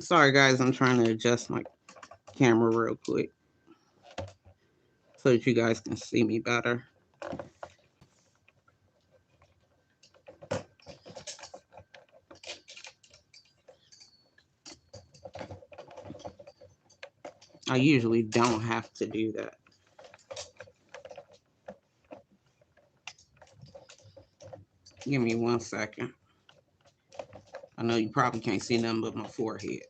Sorry guys, I'm trying to adjust my camera real quick so that you guys can see me better. I usually don't have to do that. Give me 1 second. I know you probably can't see nothing but my forehead.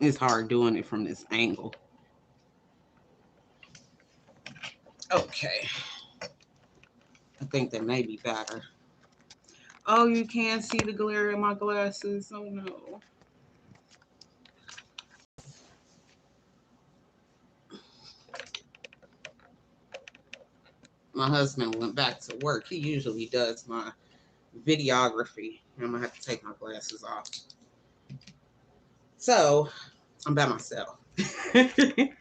It's hard doing it from this angle. Okay. I think that may be better. Oh, you can't see the glare in my glasses. Oh no. My husband went back to work. He usually does my videography. I'm gonna have to take my glasses off. So I'm by myself. I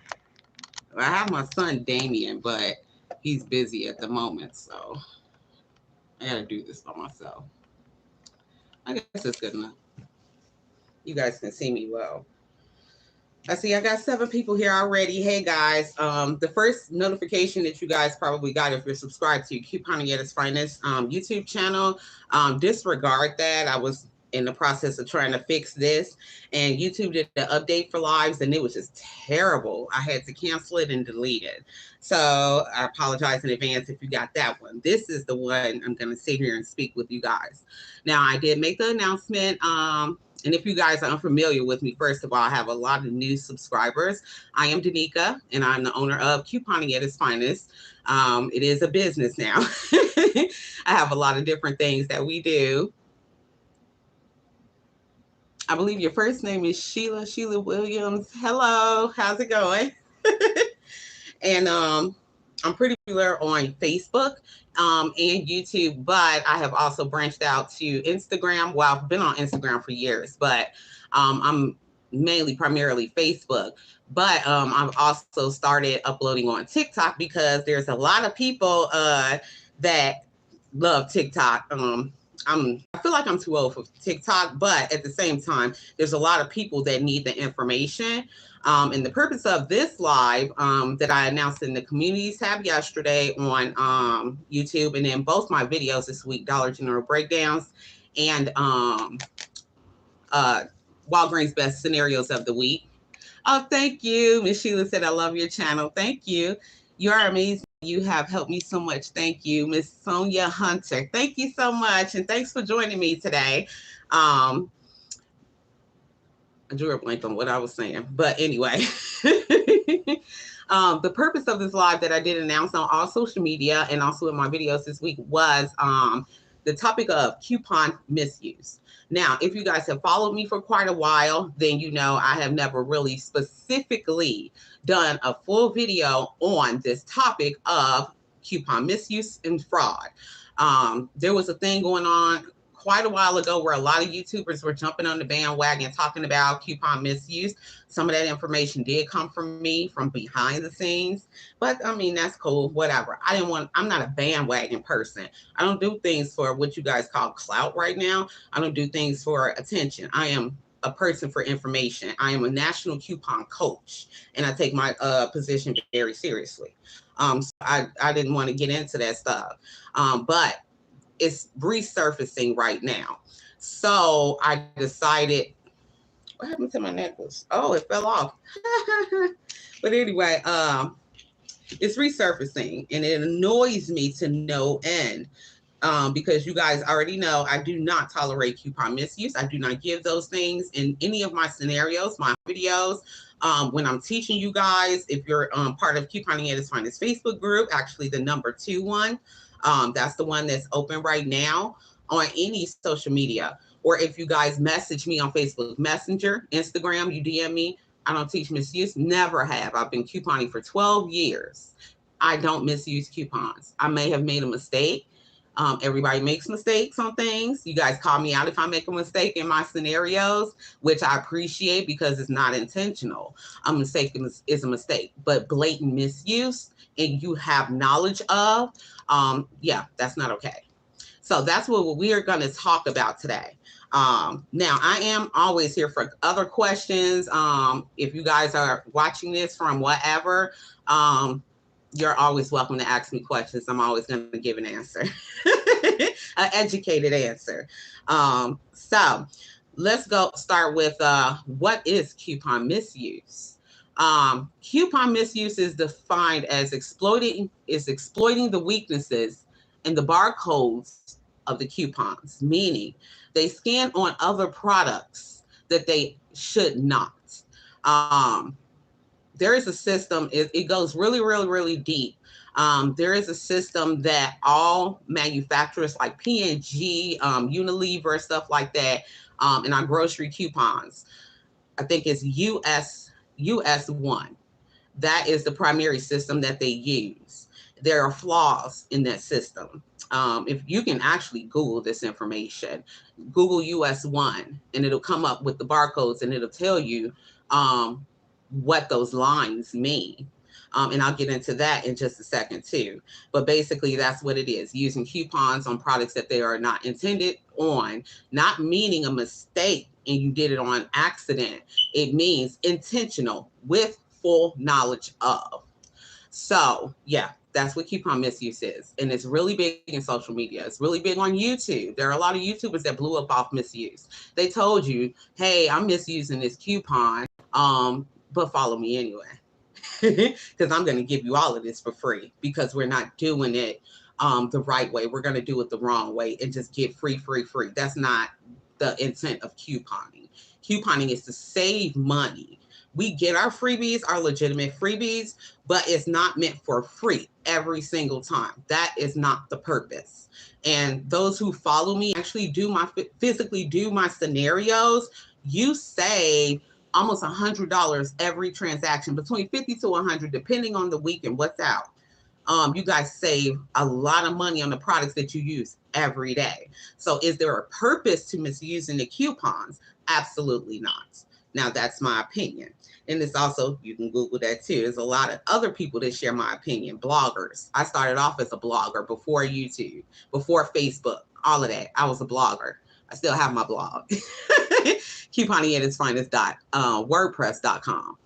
have my son Damien, but he's busy at the moment, so I gotta do this by myself. I guess it's good enough. You guys can see me well. I see I got 7 people here already. Hey guys, the first notification that you guys probably got if you're subscribed to Couponing at its Finest YouTube channel, disregard that. I was in the process of trying to fix this, and YouTube did the update for lives, and it was just terrible. I had to cancel it and delete it. So I apologize in advance if you got that one. This is the one I'm going to sit here and speak with you guys. Now, I did make the announcement. And if you guys are unfamiliar with me, first of all, I have a lot of new subscribers. I am Danica, and I'm the owner of Couponing at its Finest. It is a business now. I have a lot of different things that we do. I believe your first name is Sheila Williams. Hello, how's it going? And I'm pretty popular on Facebook and YouTube, but I have also branched out to Instagram. Well, I've been on Instagram for years, but I'm primarily Facebook. But I've also started uploading on TikTok because there's a lot of people that love TikTok. I feel like I'm too old for TikTok, but at the same time, there's a lot of people that need the information. And the purpose of this live that I announced in the communities tab yesterday on YouTube, and then both my videos this week, Dollar General breakdowns and Walgreens best scenarios of the week. Oh, thank you. Miss Sheila said, I love your channel. Thank you. You are amazing. You have helped me so much. Thank you, Miss Sonia Hunter. Thank you so much. And thanks for joining me today. I drew a blank on what I was saying. But anyway, the purpose of this live that I did announce on all social media and also in my videos this week was the topic of coupon misuse. Now, if you guys have followed me for quite a while, then you know I have never really specifically done a full video on this topic of coupon misuse and fraud. There was a thing going on quite a while ago where a lot of YouTubers were jumping on the bandwagon talking about coupon misuse. Some of that information did come from me from behind the scenes, but I mean, that's cool, whatever. I'm not a bandwagon person. I don't do things for what you guys call clout right now. I don't do things for attention. I am a person for information. I am a national coupon coach, and I take my position very seriously. So I didn't want to get into that stuff, but it's resurfacing right now. So I decided, what happened to my necklace? Oh, it fell off. But anyway, it's resurfacing, and it annoys me to no end. Because you guys already know I do not tolerate coupon misuse. I do not give those things in any of my scenarios, my videos. When I'm teaching you guys, if you're part of Couponing at its Finest Facebook group, actually the number 2 one, that's the one that's open right now on any social media. Or if you guys message me on Facebook Messenger, Instagram, you DM me, I don't teach misuse, never have. I've been couponing for 12 years. I don't misuse coupons. I may have made a mistake. Everybody makes mistakes on things. You guys call me out if I make a mistake in my scenarios, which I appreciate because it's not intentional. A mistake is a mistake, but blatant misuse and you have knowledge of, yeah, that's not okay. So that's what we are going to talk about today. Now, I am always here for other questions. If you guys are watching this from whatever, you're always welcome to ask me questions. I'm always going to give an answer, an educated answer. So let's go start with what is coupon misuse? Coupon misuse is defined as exploiting the weaknesses in the barcodes of the coupons, meaning they scan on other products that they should not. Um, there is a system, it goes really, really, really deep. There is a system that all manufacturers like P&G, Unilever, stuff like that, in our grocery coupons, I think it's US1. That is the primary system that they use. There are flaws in that system. If you can actually Google this information, Google US1, and it'll come up with the barcodes and it'll tell you what those lines mean. And I'll get into that in just a second too. But basically, that's what it is, using coupons on products that they are not intended on, not meaning a mistake and you did it on accident. It means intentional with full knowledge of. So yeah, that's what coupon misuse is. And it's really big in social media. It's really big on YouTube. There are a lot of YouTubers that blew up off misuse. They told you, hey, I'm misusing this coupon, but follow me anyway. Because I'm going to give you all of this for free because we're not doing it the right way. We're going to do it the wrong way and just get free. That's not the intent of couponing. Couponing is to save money. We get our freebies, our legitimate freebies, but it's not meant for free every single time. That is not the purpose. And those who follow me actually physically do my scenarios. You save almost $100 every transaction, between 50 to 100, depending on the week and what's out. You guys save a lot of money on the products that you use every day. So is there a purpose to misusing the coupons? Absolutely not. Now, that's my opinion. And it's also, you can Google that too. There's a lot of other people that share my opinion, bloggers. I started off as a blogger before YouTube, before Facebook, all of that. I was a blogger. I still have my blog. Couponing at its finest WordPress.com.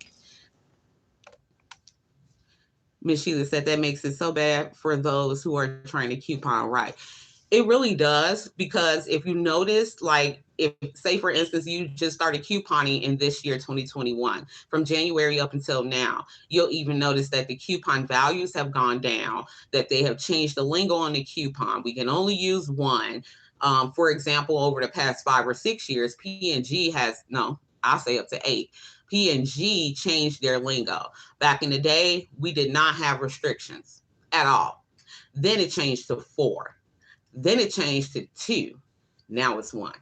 Miss Sheila said that makes it so bad for those who are trying to coupon right. It really does, because if you notice, like, if, say, for instance, you just started couponing in this year, 2021, from January up until now, you'll even notice that the coupon values have gone down, that they have changed the lingo on the coupon. We can only use one. For example, over the past 5 or 6 years, P&G has, no, I'll say up to 8. P&G changed their lingo. Back in the day, we did not have restrictions at all. Then it changed to 4. Then it changed to 2. Now it's 1.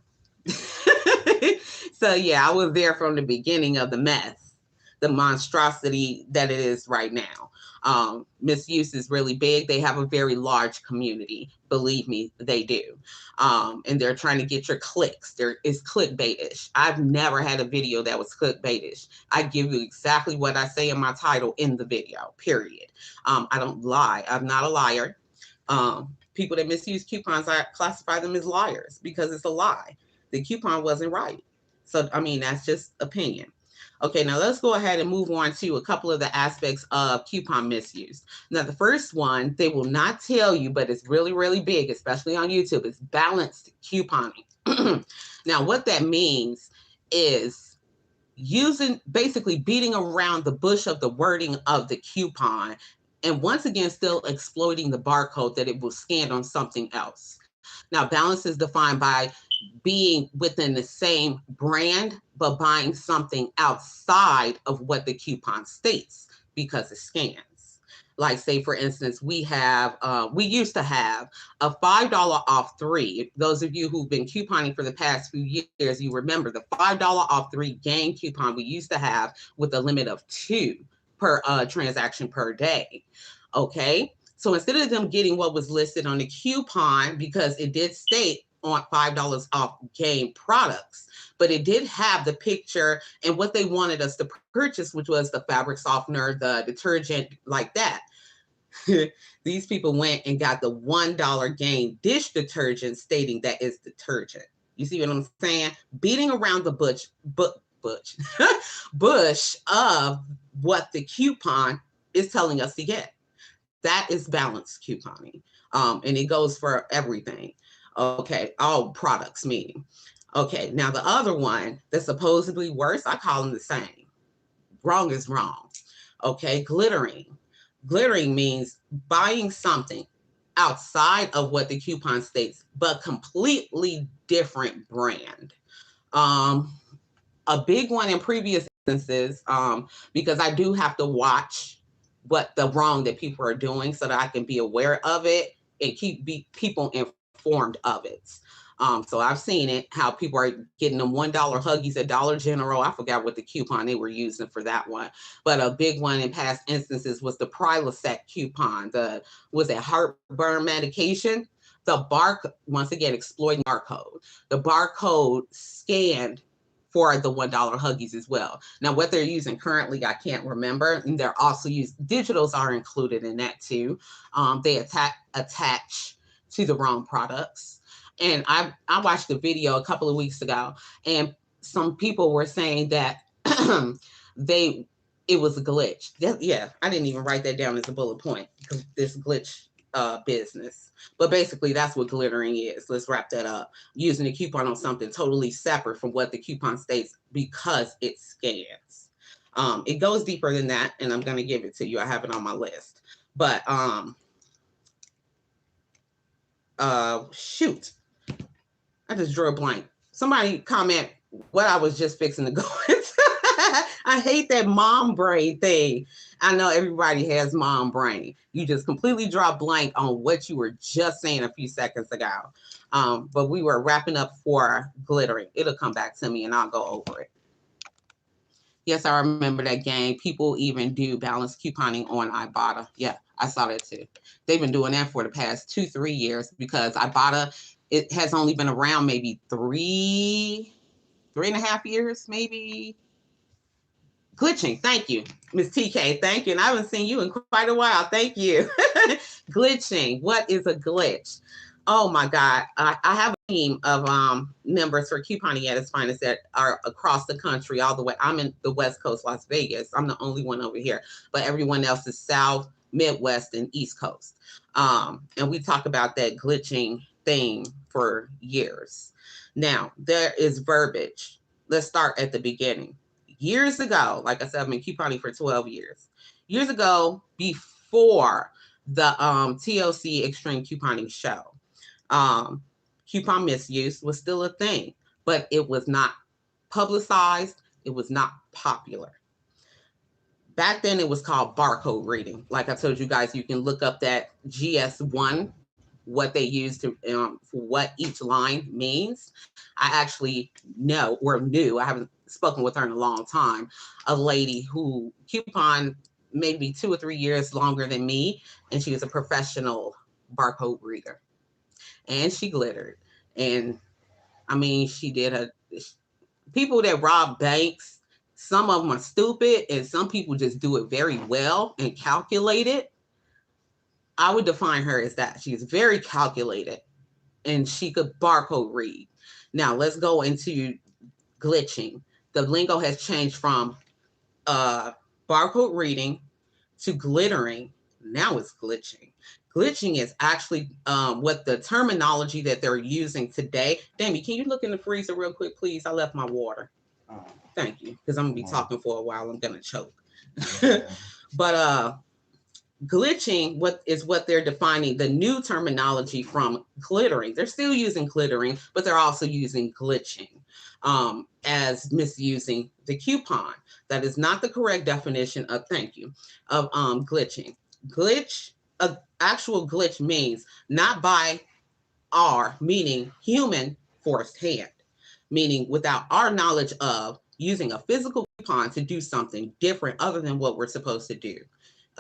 So yeah, I was there from the beginning of the mess, the monstrosity that it is right now. Misuse is really big. They have a very large community. Believe me, they do. And they're trying to get your clicks. It's clickbaitish. I've never had a video that was clickbaitish. I give you exactly what I say in my title in the video, period. I don't lie. I'm not a liar. People that misuse coupons, I classify them as liars because it's a lie. The coupon wasn't right. So, I mean, that's just opinion. Okay, now let's go ahead and move on to a couple of the aspects of coupon misuse. Now, the first one, they will not tell you, but it's really, really big, especially on YouTube, is balanced couponing. Now, what that means is basically beating around the bush of the wording of the coupon, and once again, still exploiting the barcode that it will scan on something else. Now, balance is defined by being within the same brand, but buying something outside of what the coupon states because it scans. Like, say, for instance, we used to have a $5 off 3. Those of you who've been couponing for the past few years, you remember the $5 off 3 gang coupon we used to have with a limit of 2 per transaction per day. Okay, So instead of them getting what was listed on the coupon, because it did state on $5 off game products, but it did have the picture and what they wanted us to purchase, which was the fabric softener, the detergent, like that. These people went and got the $1 game dish detergent stating that it's detergent. You see what I'm saying? Beating around the bush of what the coupon is telling us to get. That is balanced couponing. And it goes for everything. Okay, all products meaning. Okay, now the other one that's supposedly worse, I call them the same. Wrong is wrong. Okay, glittering. Glittering means buying something outside of what the coupon states, but completely different brand. A big one in previous instances, because I do have to watch what the wrong that people are doing so that I can be aware of it and keep people informed of it. So I've seen it, how people are getting them $1 Huggies at Dollar General. I forgot what the coupon they were using for that one. But a big one in past instances was the Prilosec coupon. Was it heartburn medication? The once again, exploiting barcode. The barcode scanned for the $1 Huggies as well. Now, what they're using currently, I can't remember. And they're also digitals are included in that too. They attach to the wrong products. And I watched a video a couple of weeks ago, and some people were saying that it was a glitch. Yeah, I didn't even write that down as a bullet point, because this glitch business. But basically, that's what glittering is. Let's wrap that up. Using a coupon on something totally separate from what the coupon states because it scans. It goes deeper than that, and I'm going to give it to you. I have it on my list. But shoot. I just drew a blank. Somebody comment what I was just fixing to go into. I hate that mom brain thing. I know everybody has mom brain. You just completely draw blank on what you were just saying a few seconds ago. But we were wrapping up for glittering. It'll come back to me and I'll go over it. Yes, I remember that game. People even do balanced couponing on Ibotta. Yeah, I saw that too. They've been doing that for the past 2-3 years because Ibotta, it has only been around maybe 3.5 years, maybe. Glitching. Thank you, Ms. TK. Thank you. And I haven't seen you in quite a while. Thank you. Glitching. What is a glitch? Oh my God. I have a team of members for Couponing at its finest that are across the country, all the way. I'm in the West Coast, Las Vegas. I'm the only one over here, but everyone else is South, Midwest, and East Coast. And we talk about that glitching thing for years. Now, there is verbiage. Let's start at the beginning. Years ago, like I said, I've been couponing for 12 years. Years ago, before the TLC Extreme Couponing Show, coupon misuse was still a thing, but it was not publicized. It was not popular. Back then, it was called barcode reading. Like I told you guys, you can look up that GS1, what they use to for what each line means. I actually knew, I haven't spoken with her in a long time, a lady who coupon maybe 2 or 3 years longer than me, and she was a professional barcode reader. And she glittered. And I mean, she did people that rob banks, some of them are stupid, and some people just do it very well and calculated. I would define her as that. She's very calculated and she could barcode read. Now let's go into glitching. The lingo has changed from barcode reading to glittering. Now it's glitching. Glitching is actually what the terminology that they're using today. Dammy, can you look in the freezer real quick, please? I left my water. Thank you, because I'm gonna be talking for a while. I'm gonna choke. But glitching, what they're defining, the new terminology from glittering. They're still using glittering, but they're also using glitching as misusing the coupon. That is not the correct definition of glitching. Actual glitch means not by our, meaning human, forced hand, meaning without our knowledge of using a physical coupon to do something different other than what we're supposed to do.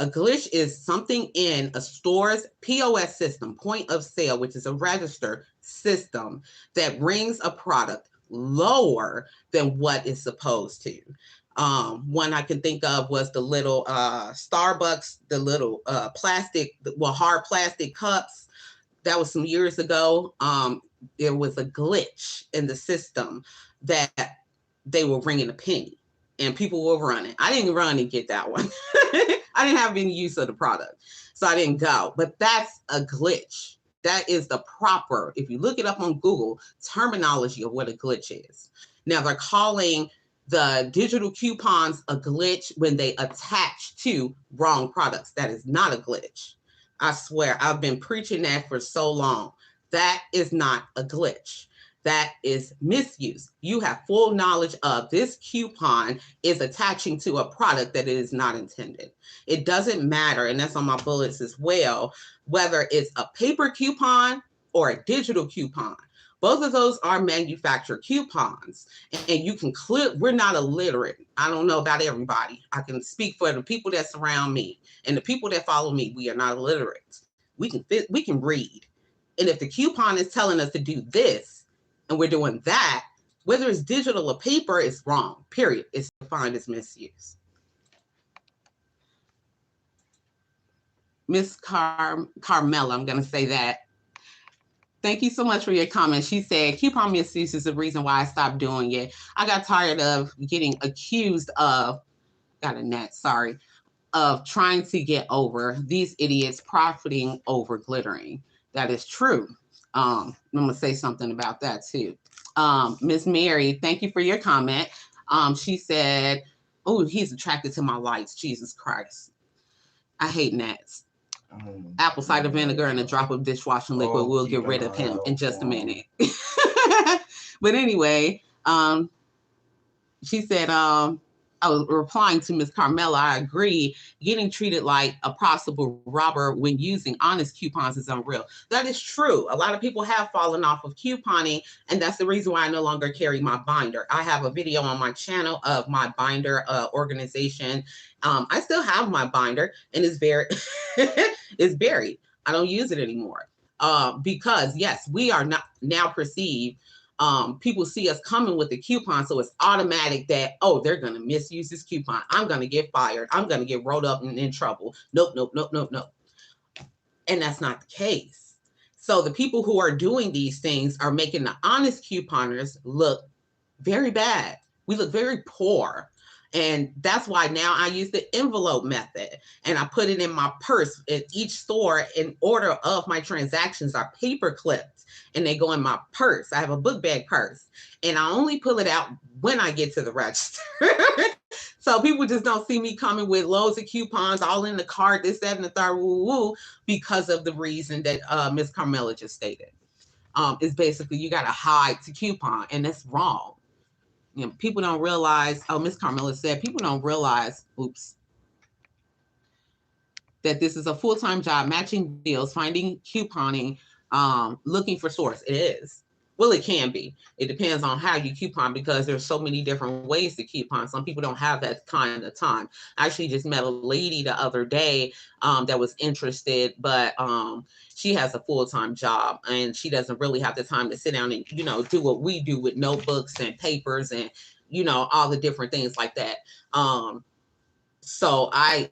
A glitch is something in a store's POS system, point of sale, which is a register system that brings a product lower than what it's supposed to. One I can think of was the little Starbucks, the little plastic, well, hard plastic cups. That was some years ago. There was a glitch in the system that they were ringing a penny and people were running. I didn't run and get that one. I didn't have any use of the product, so I didn't go. But that's a glitch. That is the proper, if you look it up on Google, terminology of what a glitch is. Now they're calling the digital coupons a glitch when they attach to wrong products. That is not a glitch. I swear, I've been preaching that for so long. That is not a glitch. That is misuse. You have full knowledge of this coupon is attaching to a product that it is not intended. It doesn't matter, and that's on my bullets as well, whether it's a paper coupon or a digital coupon. Both of those are manufactured coupons, and you can clip. We're not illiterate. I don't know about everybody. I can speak for the people that surround me and the people that follow me. We are not illiterate. We can read. And if the coupon is telling us to do this, and we're doing that, whether it's digital or paper, it's wrong, period. It's defined as misuse. Miss Carmela, I'm going to say that. Thank you so much for your comment. She said, coupon misuse is the reason why I stopped doing it. I got tired of getting accused of, of trying to get over these idiots profiting over glittering. That is true. I'm going to say something about that too. Miss Mary, thank you for your comment. She said, oh, he's attracted to my lights. Jesus Christ. I hate gnats. Apple cider vinegar and a drop of dishwashing liquid will get rid of him in just a minute. But anyway, she said, I was replying to Ms. Carmela, I agree, getting treated like a possible robber when using honest coupons is unreal. That is true. A lot of people have fallen off of couponing, and that's the reason why I no longer carry my binder. I have a video on my channel of my binder organization. I still have my binder, and it's it's buried. I don't use it anymore because, yes, we are not now perceived. People see us coming with the coupon, so it's automatic that, oh, they're going to misuse this coupon. I'm going to get fired. I'm going to get rolled up and in trouble. Nope, nope, nope, nope, nope. And that's not the case. So the people who are doing these things are making the honest couponers look very bad. We look very poor. And that's why now I use the envelope method, and I put it in my purse. At each store, in order of my transactions are paper clipped, and they go in my purse. I have a book bag purse, and I only pull it out when I get to the register. So people just don't see me coming with loads of coupons all in the cart, this, that, and the third, woo, woo, because of the reason that Ms. Carmela just stated. It's basically you got to hide to coupon, and that's wrong. You know, people don't realize, oh, Miss Carmela said, people don't realize, that this is a full-time job, matching deals, finding couponing, looking for source. It is. Well, it can be. It depends on how you coupon because there's so many different ways to coupon. Some people don't have that kind of time. I actually just met a lady the other day that was interested, but she has a full-time job and she doesn't really have the time to sit down and, you know, do what we do with notebooks and papers and, you know, all the different things like that. So I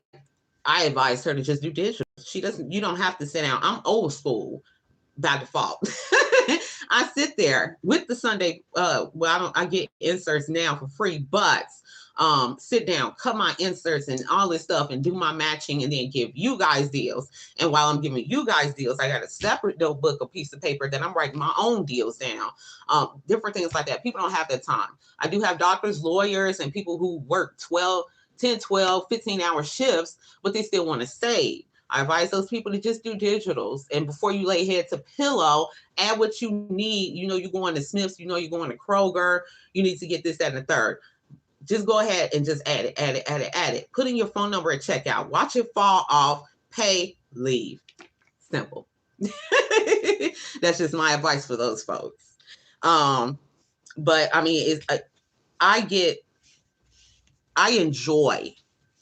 advise her to just do digital. You don't have to sit down. I'm old school by default. I sit there with the Sunday, I get inserts now for free, but sit down, cut my inserts and all this stuff and do my matching and then give you guys deals. And while I'm giving you guys deals, I got a separate notebook, a piece of paper that I'm writing my own deals down. Different things like that. People don't have that time. I do have doctors, lawyers, and people who work 10, 12, 15-hour shifts, but they still want to save. I advise those people to just do digitals. And before you lay head to pillow, add what you need. You know, you're going to Smith's, you know, you're going to Kroger, you need to get this, that, and the third. Just go ahead and just add it. Put in your phone number at checkout. Watch it fall off, pay, leave. Simple. That's just my advice for those folks. But I mean, I enjoy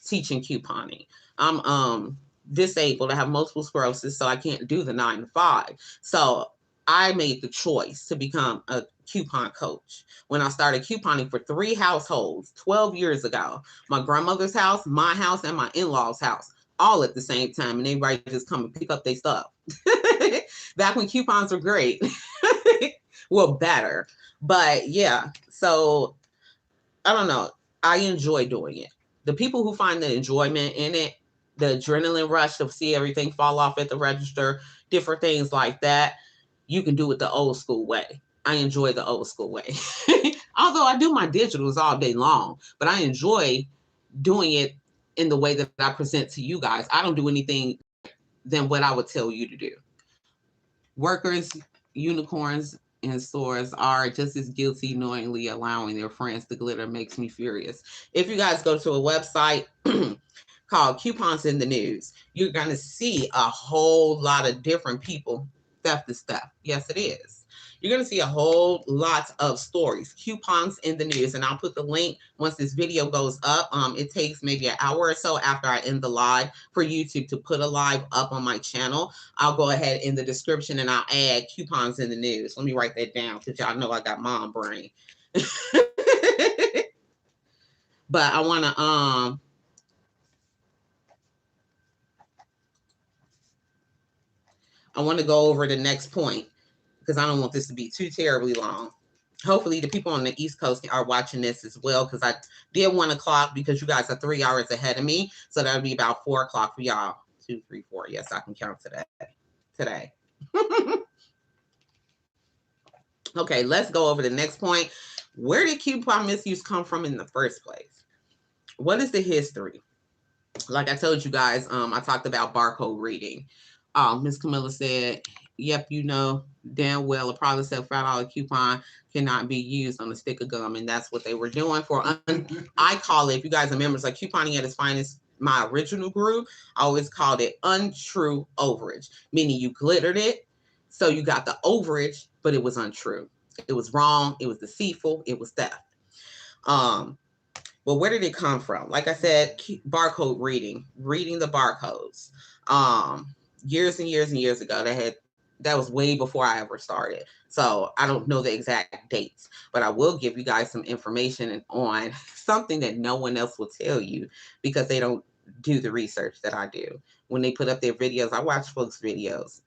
teaching couponing. I'm disabled. I have multiple sclerosis, so I can't do the 9 to 5. So I made the choice to become a coupon coach when I started couponing for 3 households 12 years ago. My grandmother's house, my house, and my in-laws' house, all at the same time, and everybody just come and pick up their stuff. Back when coupons were great. Well, better. But yeah, so I don't know. I enjoy doing it. The people who find the enjoyment in it, the adrenaline rush to see everything fall off at the register, different things like that, you can do it the old school way. I enjoy the old school way. Although I do my digitals all day long, but I enjoy doing it in the way that I present to you guys. I don't do anything than what I would tell you to do. Workers, unicorns, and stores are just as guilty knowingly allowing their friends to glitter makes me furious. If you guys go to a website called Coupons in the News, you're going to see a whole lot of different people theft is theft. Yes, it is. You're going to see a whole lot of stories, coupons in the news, and I'll put the link once this video goes up. It takes maybe an hour or so after I end the live for YouTube to put a live up on my channel. I'll go ahead in the description and I'll add coupons in the news. Let me write that down because y'all know I got mom brain. But I want to go over the next point because I don't want this to be too terribly long. Hopefully the people on the East Coast are watching this as well, because I did 1 o'clock because you guys are 3 hours ahead of me. So that'll be about 4 o'clock for y'all. 2, 3, 4. Yes, I can count today. Okay, let's go over the next point. Where did coupon misuse come from in the first place? What is the history? Like I told you guys, I talked about barcode reading. Miss Camilla said, yep, you know damn well a product sell $5 coupon cannot be used on a stick of gum, and that's what they were doing for. I call it, if you guys are members, like Couponing at its finest, my original group, I always called it untrue overage, meaning you glittered it, so you got the overage, but it was untrue. It was wrong. It was deceitful. It was theft. Well, where did it come from? Like I said, barcode reading the barcodes. Years and years and years ago, that was way before I ever started. So I don't know the exact dates, but I will give you guys some information on something that no one else will tell you because they don't do the research that I do. When they put up their videos, I watch folks' videos.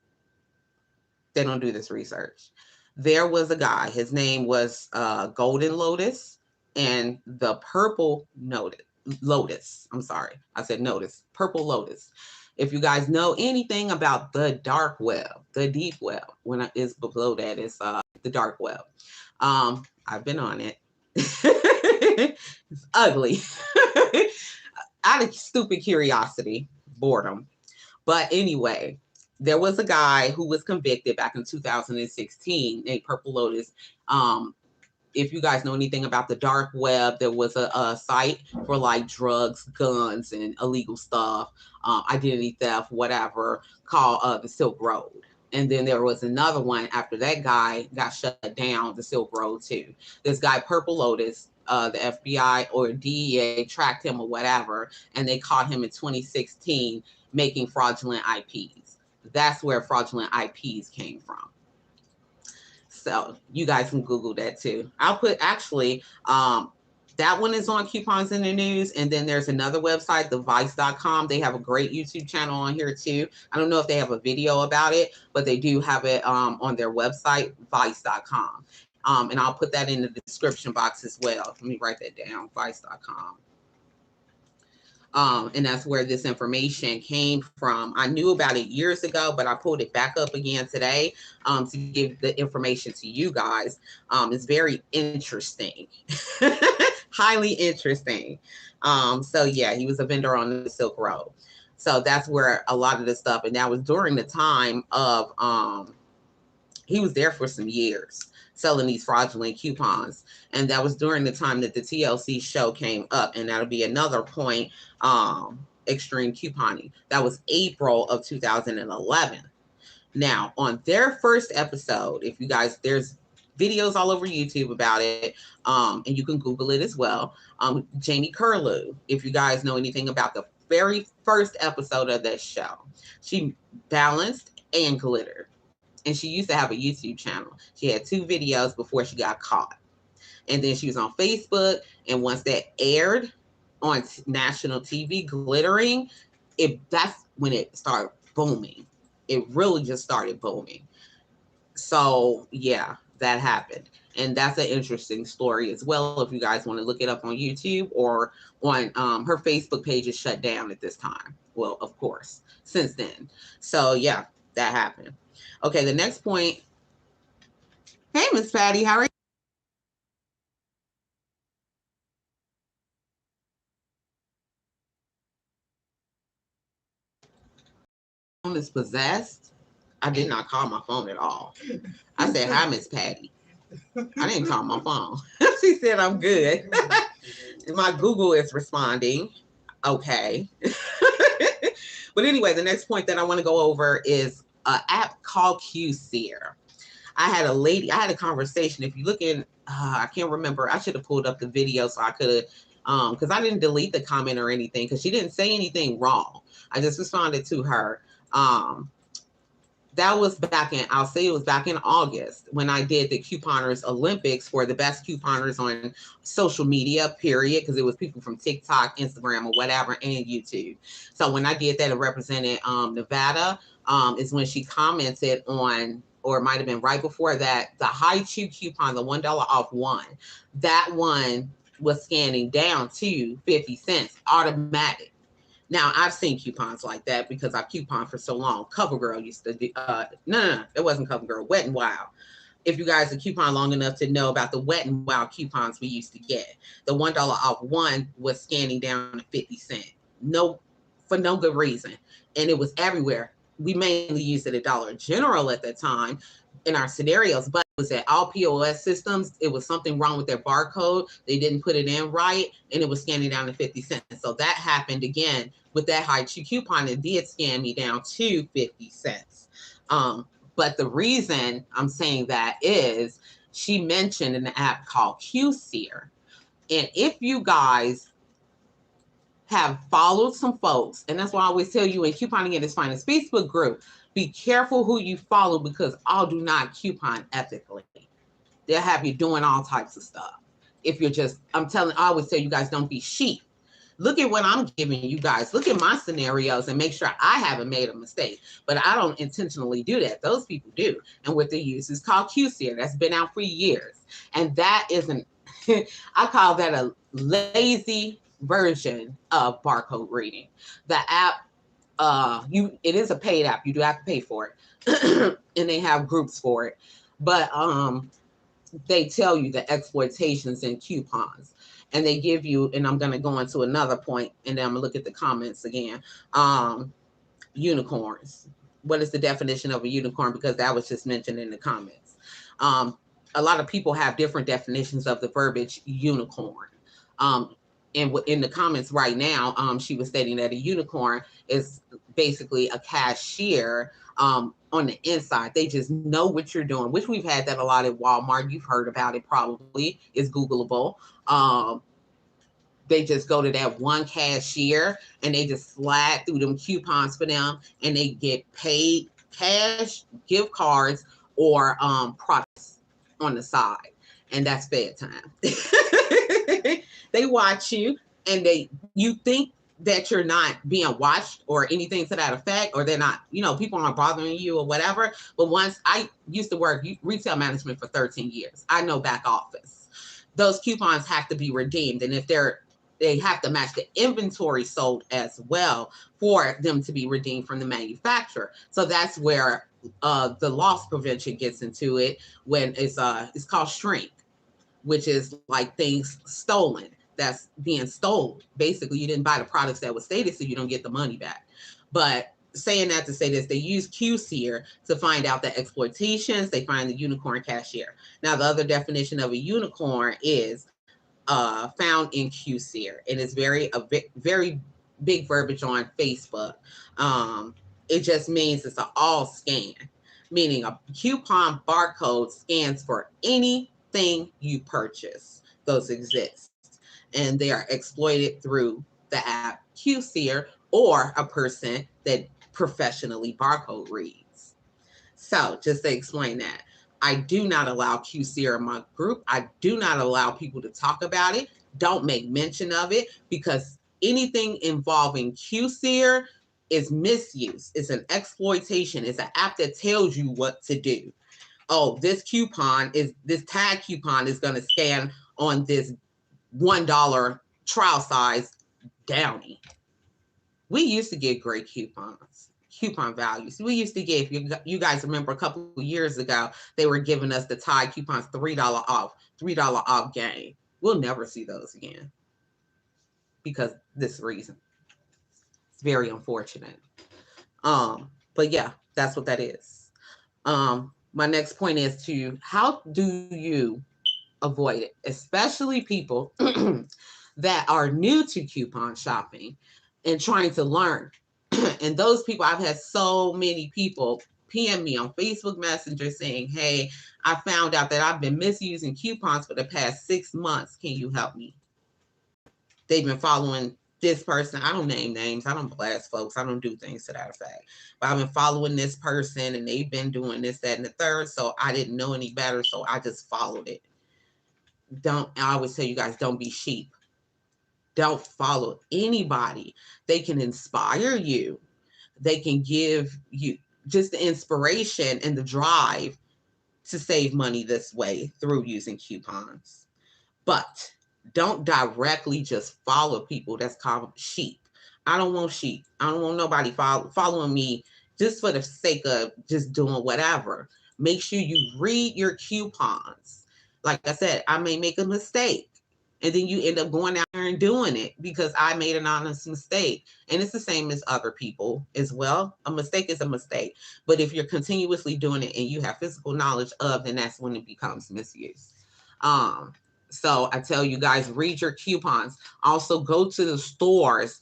They don't do this research. There was a guy, his name was Golden Lotus, and the Purple Lotus. I'm sorry, I said Notice. Purple Lotus. If you guys know anything about the dark web, the deep web, when is below that is the dark web. I've been on it. It's ugly. Out of stupid curiosity, boredom. But anyway, there was a guy who was convicted back in 2016 named Purple Lotus. If you guys know anything about the dark web, there was a site for like drugs, guns, and illegal stuff, identity theft, whatever, called the Silk Road. And then there was another one after that guy got shut down, the Silk Road too. This guy, Purple Lotus, the FBI or DEA tracked him or whatever, and they caught him in 2016 making fraudulent IPs. That's where fraudulent IPs came from. So you guys can Google that too. I'll put actually, that one is on Coupons in the News. And then there's another website, thevice.com. They have a great YouTube channel on here too. I don't know if they have a video about it, but they do have it on their website, vice.com. And I'll put that in the description box as well. Let me write that down, vice.com. And that's where this information came from. I knew about it years ago, but I pulled it back up again today to give the information to you guys. It's very interesting, highly interesting. So yeah, he was a vendor on the Silk Road. So that's where a lot of this stuff, and that was during the time of, he was there for some years selling these fraudulent coupons. And that was during the time that the TLC show came up. And that'll be another point, extreme couponing. That was April of 2011. Now, on their first episode, if you guys, there's videos all over YouTube about it, and you can Google it as well. Jamie Curlew, if you guys know anything about the very first episode of that show. She balanced and glittered. And she used to have a YouTube channel. She had 2 videos before she got caught. And then she was on Facebook. And once that aired on national TV, glittering, that's when it started booming. It really just started booming. So yeah, that happened. And that's an interesting story as well. If you guys want to look it up on YouTube or on her Facebook page is shut down at this time. Well, of course, since then. So yeah, that happened. Okay, the next point. Hey, Miss Patty, how are you? Phone is possessed. I did not call my phone at all. I said, hi, Miss Patty. I didn't call my phone. She said, I'm good. My Google is responding. Okay. But anyway, the next point that I want to go over is an app called QSeer. I had a conversation. If you look in, I can't remember. I should have pulled up the video so I could have, because I didn't delete the comment or anything because she didn't say anything wrong. I just responded to her. That was back in, I'll say it was back in August when I did the Couponers Olympics for the best couponers on social media, period, because it was people from TikTok, Instagram, or whatever, and YouTube. So when I did that, it represented Nevada, is when she commented on, or it might have been right before that, the High Chew coupon, the $1 off one, that one was scanning down to 50 cents, automatic. Now, I've seen coupons like that because I've couponed for so long. CoverGirl used to do, no, it wasn't CoverGirl, Wet and Wild. If you guys are coupon long enough to know about the Wet and Wild coupons we used to get, the $1 off one was scanning down to 50 cents. No, for no good reason. And it was everywhere. We mainly used it at Dollar General at the time in our scenarios, but it was at all POS systems. It was something wrong with their barcode. They didn't put it in right, and it was scanning down to 50 cents. So that happened again with that high coupon. It did scan me down to 50 cents. But the reason I'm saying that is she mentioned an app called QSeer. And if you guys have followed some folks, and that's why I always tell you in Couponing at its Finest Facebook group, be careful who you follow because all do not coupon ethically. They'll have you doing all types of stuff. If you're just, I always tell you guys, don't be sheep. Look at what I'm giving you guys. Look at my scenarios and make sure I haven't made a mistake. But I don't intentionally do that. Those people do. And what they use is called QSeer. That's been out for years. And that isn't, I call that a lazy version of barcode reading. The app, it is a paid app. You do have to pay for it. And they have groups for it. But they tell you the exploitations in coupons. And they give you, and I'm going to go into another point, and then I'm going to look at the comments again. Unicorns. What is the definition of a unicorn? Because that was just mentioned in the comments. A lot of people have different definitions of the verbiage unicorn. And in the comments right now, she was stating that a unicorn is basically a cashier on the inside. They just know what you're doing, which we've had that a lot at Walmart. You've heard about it probably. It's Googleable. They just go to that one cashier and they just slide through them coupons for them and they get paid cash, gift cards, or products on the side. And that's bedtime. They watch you and you think that you're not being watched or anything to that effect, or they're not, people aren't bothering you or whatever. But once I used to work retail management for 13 years, I know back office. Those coupons have to be redeemed. And if they have to match the inventory sold as well for them to be redeemed from the manufacturer. So that's where the loss prevention gets into it when it's called shrink, which is like things stolen. That's being stolen. Basically, you didn't buy the products that were stated, so you don't get the money back. But saying that to say this, they use QSeer to find out the exploitations. They find the unicorn cashier. Now, the other definition of a unicorn is found in QSeer, and it's very big verbiage on Facebook. It just means it's an all scan, meaning a coupon barcode scans for anything you purchase. Those exist, and they are exploited through the app QSeer or a person that professionally barcode reads. So just to explain that, I do not allow QC in my group. I do not allow people to talk about it. Don't make mention of it, because anything involving QC is misuse. It's an exploitation. It's an app that tells you what to do. Oh, this tag coupon is going to scan on this $1 trial size Downy. We used to get great coupon values. We used to get, if you guys remember a couple of years ago, they were giving us the Tide coupons, $3 off game. We'll never see those again because this reason. It's very unfortunate. But yeah, that's what that is. My next point is to how do you avoid it, especially people that are new to coupon shopping and trying to learn. And those people, I've had so many people PM me on Facebook Messenger saying, hey, I found out that I've been misusing coupons for the past 6 months. Can you help me? They've been following this person. I don't name names. I don't blast folks. I don't do things to that effect. But I've been following this person and they've been doing this, that, and the third. So I didn't know any better. So I just followed it. I always tell you guys, don't be sheep. Don't follow anybody. They can inspire you. They can give you just the inspiration and the drive to save money this way through using coupons. But don't directly just follow people. That's called sheep. I don't want sheep. I don't want nobody following me just for the sake of just doing whatever. Make sure you read your coupons. Like I said, I may make a mistake. And then you end up going out there and doing it because I made an honest mistake. And it's the same as other people as well. A mistake is a mistake. But if you're continuously doing it and you have physical knowledge of, then that's when it becomes misuse. So I tell you guys, read your coupons. Also go to the stores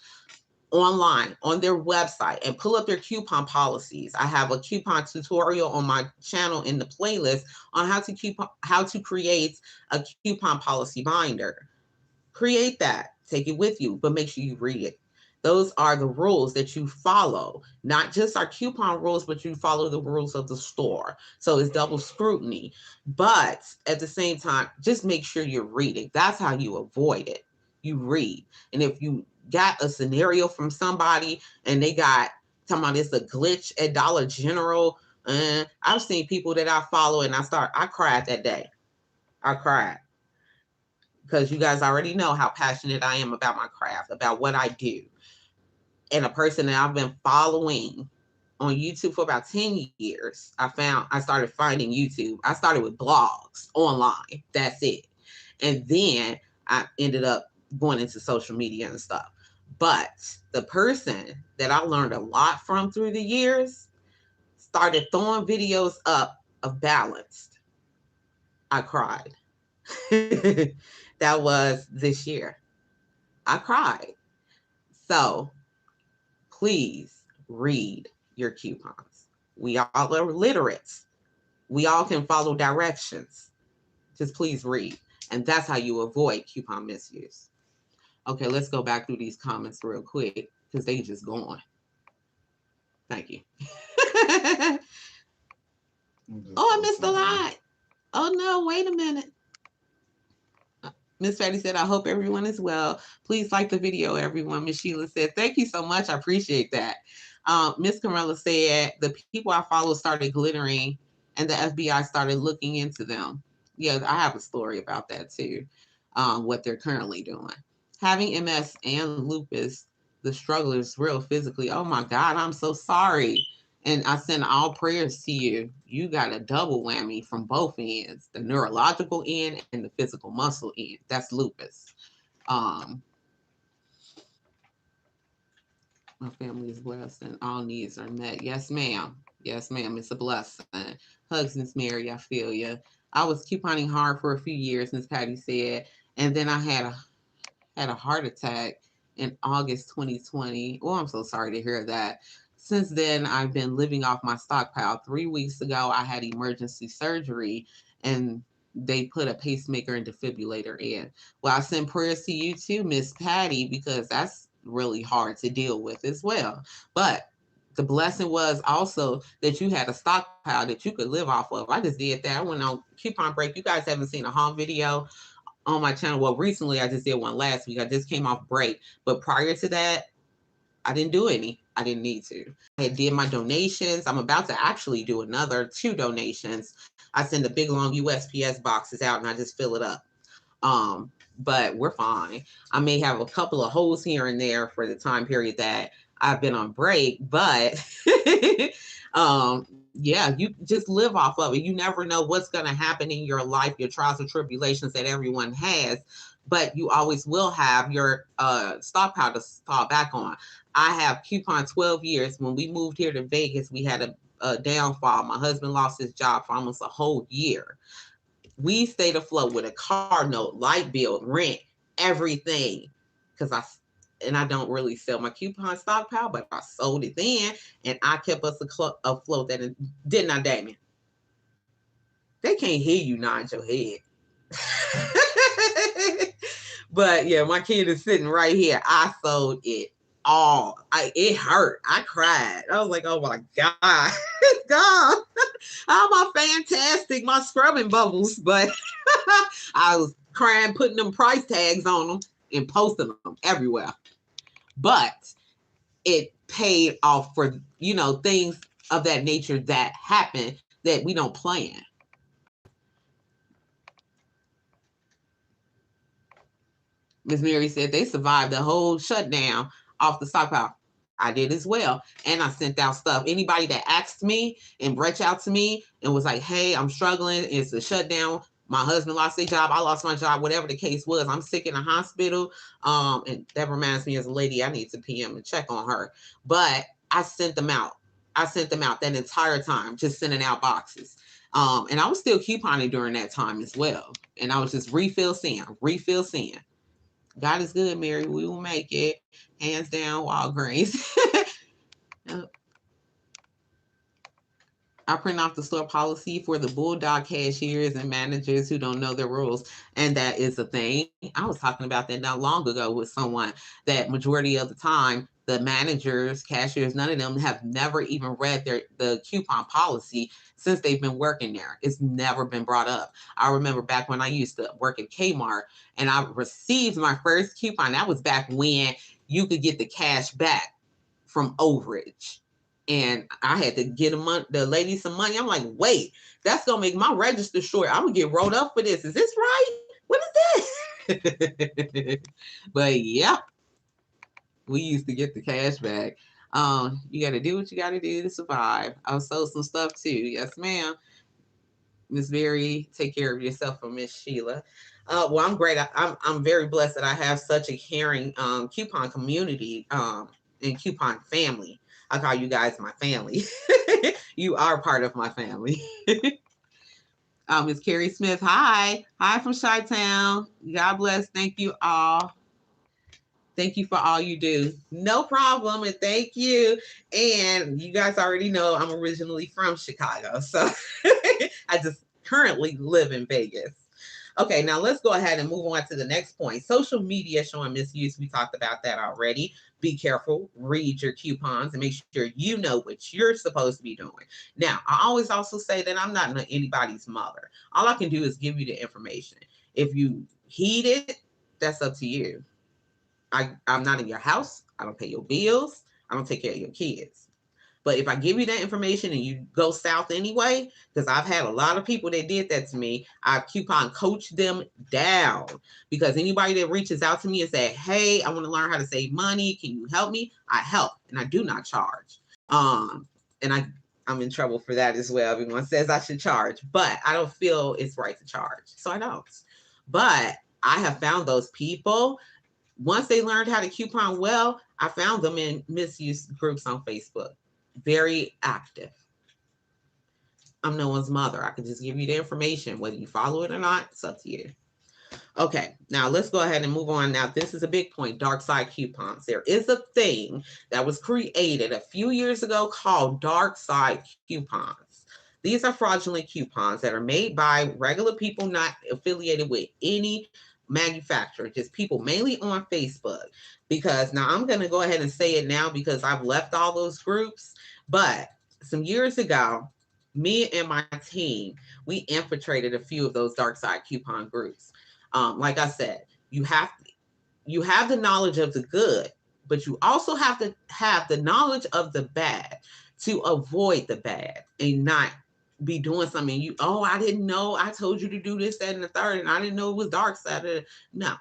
online on their website and pull up their coupon policies. I have a coupon tutorial on my channel in the playlist on how to create a coupon policy binder. Create that, take it with you, but make sure you read it. Those are the rules that you follow, not just our coupon rules, but you follow the rules of the store. So it's double scrutiny. But at the same time, just make sure you're reading. That's how you avoid it. You read. And if you got a scenario from somebody and they got talking about it's a glitch at Dollar General, I've seen people that I follow and I cried that day. I cried. Because you guys already know how passionate I am about my craft, about what I do. And a person that I've been following on YouTube for about 10 years, I started finding YouTube. I started with blogs online. That's it. And then I ended up going into social media and stuff. But the person that I learned a lot from through the years started throwing videos up of balanced. I cried. That was this year. I cried. So please read your coupons. We all are literate. We all can follow directions. Just please read. And that's how you avoid coupon misuse. Okay, let's go back through these comments real quick because they just gone. Thank you. Oh, I missed a lot. Oh no, wait a minute. Miss Fatty said, I hope everyone is well. Please like the video, everyone. Miss Sheila said, thank you so much. I appreciate that. Miss Carmella said, the people I follow started glittering and the FBI started looking into them. Yeah, I have a story about that too, what they're currently doing. Having MS and lupus, the struggle is real physically. Oh my God, I'm so sorry. And I send all prayers to you. You got a double whammy from both ends, the neurological end and the physical muscle end. That's lupus. My family is blessed and all needs are met. Yes, ma'am. Yes, ma'am. It's a blessing. Hugs, Miss Mary. I feel you. I was couponing hard for a few years, Miss Patty said. And then I had a heart attack in August 2020. Oh, I'm so sorry to hear that. Since then, I've been living off my stockpile. 3 weeks ago, I had emergency surgery and they put a pacemaker and defibrillator in. Well, I send prayers to you too, Miss Patty, because that's really hard to deal with as well. But the blessing was also that you had a stockpile that you could live off of. I just did that. I went on coupon break. You guys haven't seen a haul video on my channel. Well, recently I just did one last week. I just came off break. But prior to that, I didn't do any. I didn't need to. I did my donations. I'm about to actually do another 2 donations. I send the big long USPS boxes out and I just fill it up. But we're fine. I may have a couple of holes here and there for the time period that I've been on break, but yeah, you just live off of it. You never know what's going to happen in your life, your trials and tribulations that everyone has, but you always will have your stockpile to fall back on. I have coupon 12 years. When we moved here to Vegas, we had a downfall. My husband lost his job for almost a whole year. We stayed afloat with a car note, light bill, rent, everything. Because I don't really sell my coupon stockpile, but I sold it then, and I kept us afloat. That didn't I, Damien? They can't hear you nod your head. But yeah, my kid is sitting right here. I sold it all. It hurt. I cried. I was like, oh my God, it's gone. How am I fantastic? My scrubbing bubbles, but I was crying, putting them price tags on them and posting them everywhere. But it paid off for, things of that nature that happen that we don't plan. Miss Mary said they survived the whole shutdown off the stockpile. I did as well. And I sent out stuff. Anybody that asked me and reached out to me and was like, hey, I'm struggling. It's a shutdown. My husband lost their job. I lost my job, whatever the case was. I'm sick in a hospital. And that reminds me, as a lady, I need to PM and check on her. But I sent them out. I sent them out that entire time, just sending out boxes. And I was still couponing during that time as well. And I was just refill send. God is good, Mary. We will make it. Hands down, Walgreens. I print off the store policy for the bulldog cashiers and managers who don't know their rules. And that is a thing. I was talking about that not long ago with someone that majority of the time, the managers, cashiers, none of them have never even read the coupon policy since they've been working there. It's never been brought up. I remember back when I used to work at Kmart and I received my first coupon. That was back when you could get the cash back from overage. And I had to get the lady some money. I'm like, wait, that's going to make my register short. I'm going to get rolled up for this. Is this right? What is this? But yeah, we used to get the cash back. You got to do what you got to do to survive. I'll sold some stuff too. Yes, ma'am. Miss Berry, take care of yourself from Miss Sheila. Well, I'm great. I'm very blessed that I have such a caring coupon community and coupon family. I call you guys my family. You are part of my family. Miss Carrie Smith, hi. Hi from Chi-Town. God bless. Thank you all. Thank you for all you do. No problem. And thank you. And you guys already know I'm originally from Chicago. So I just currently live in Vegas. Okay, now let's go ahead and move on to the next point. Social media showing misuse. We talked about that already. Be careful. Read your coupons and make sure you know what you're supposed to be doing. Now, I always also say that I'm not anybody's mother. All I can do is give you the information. If you heed it, that's up to you. I'm not in your house. I don't pay your bills. I don't take care of your kids. But if I give you that information and you go south anyway, because I've had a lot of people that did that to me, I coupon coach them down. Because anybody that reaches out to me and say, hey, I want to learn how to save money. Can you help me? I help, and I do not charge. And I'm in trouble for that as well. Everyone says I should charge, but I don't feel it's right to charge. So I don't. But I have found those people. Once they learned how to coupon well, I found them in misuse groups on Facebook. Very active. I'm no one's mother. I can just give you the information. Whether you follow it or not, it's up to you. Okay, now let's go ahead and move on. Now, this is a big point, dark side coupons. There is a thing that was created a few years ago called dark side coupons. These are fraudulent coupons that are made by regular people not affiliated with any manufacturer, just people mainly on Facebook. Because now I'm going to go ahead and say it now because I've left all those groups. But some years ago, me and my team, we infiltrated a few of those dark side coupon groups. Like I said, you have the knowledge of the good, but you also have to have the knowledge of the bad to avoid the bad and not be doing something you, oh, I didn't know, I told you to do this, that, and the third, and I didn't know it was dark side. No,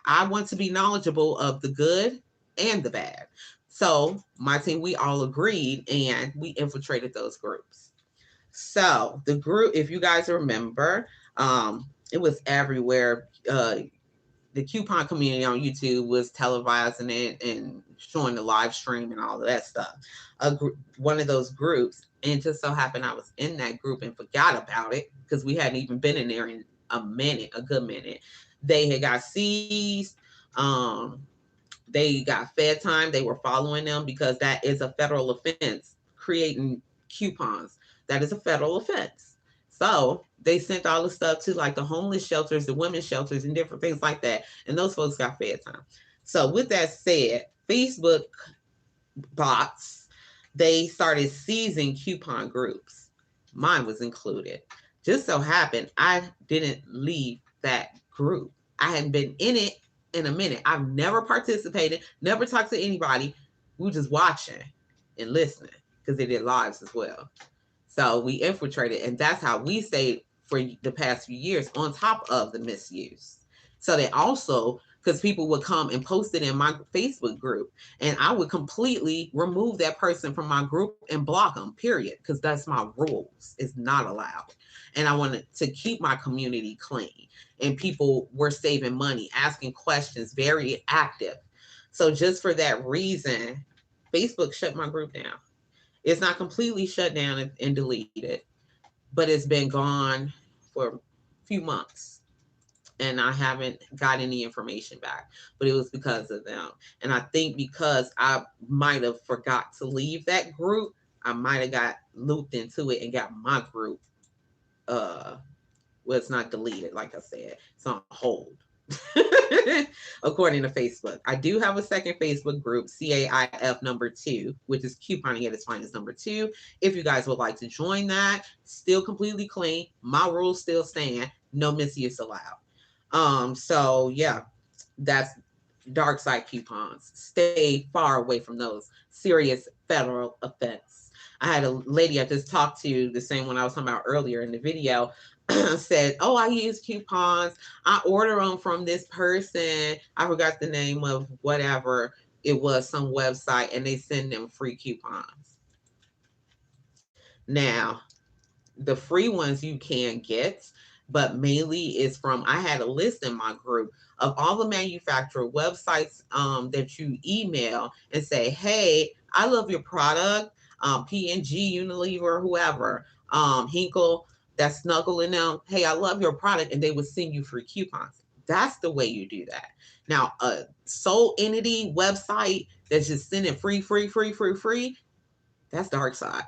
I want to be knowledgeable of the good and the bad. So my team, we all agreed and we infiltrated those groups. So the group, if you guys remember, it was everywhere. The coupon community on YouTube was televising it and showing the live stream and all of that stuff. One of those groups, and just so happened I was in that group and forgot about it because we hadn't even been in there in a minute, a good minute. They had got seized. Um, they got fed time. They were following them because that is a federal offense. Creating coupons, that is a federal offense. So they sent all the stuff to like the homeless shelters, the women's shelters, and different things like that. And those folks got fed time. So with that said, Facebook bots, they started seizing coupon groups. Mine was included. Just so happened I didn't leave that group. I hadn't been in it in a minute. I've never participated, never talked to anybody. We were just watching and listening because they did lives as well. So we infiltrated, and that's how we stayed for the past few years on top of the misuse. So they also, because people would come and post it in my Facebook group, and I would completely remove that person from my group and block them, period, because that's my rules. It's not allowed. And I wanted to keep my community clean, and people were saving money, asking questions, very active. So just for that reason, Facebook shut my group down. It's not completely shut down and deleted, but it's been gone for a few months and I haven't got any information back. But it was because of them. And I think because I might have forgot to leave that group, I might have got looped into it and got my group well, it's not deleted, like I said. It's on hold. According to Facebook. I do have a second Facebook group, CAIF number 2, which is couponing at its finest number 2. If you guys would like to join that, still completely clean. My rules still stand. No misuse allowed. So yeah, that's dark side coupons. Stay far away from those. Serious federal offense. I had a lady I just talked to, the same one I was talking about earlier in the video, said, "Oh, I use coupons. I order them from this person. I forgot the name of whatever it was, some website, and they send them free coupons." Now, the free ones you can get, but mainly is from, I had a list in my group of all the manufacturer websites that you email and say, "Hey, I love your product, P&G, Unilever, whoever, Hinkle, that's snuggling them. Hey, I love your product," and they would send you free coupons. That's the way you do that. Now, a sole entity website that's just sending free, that's dark side.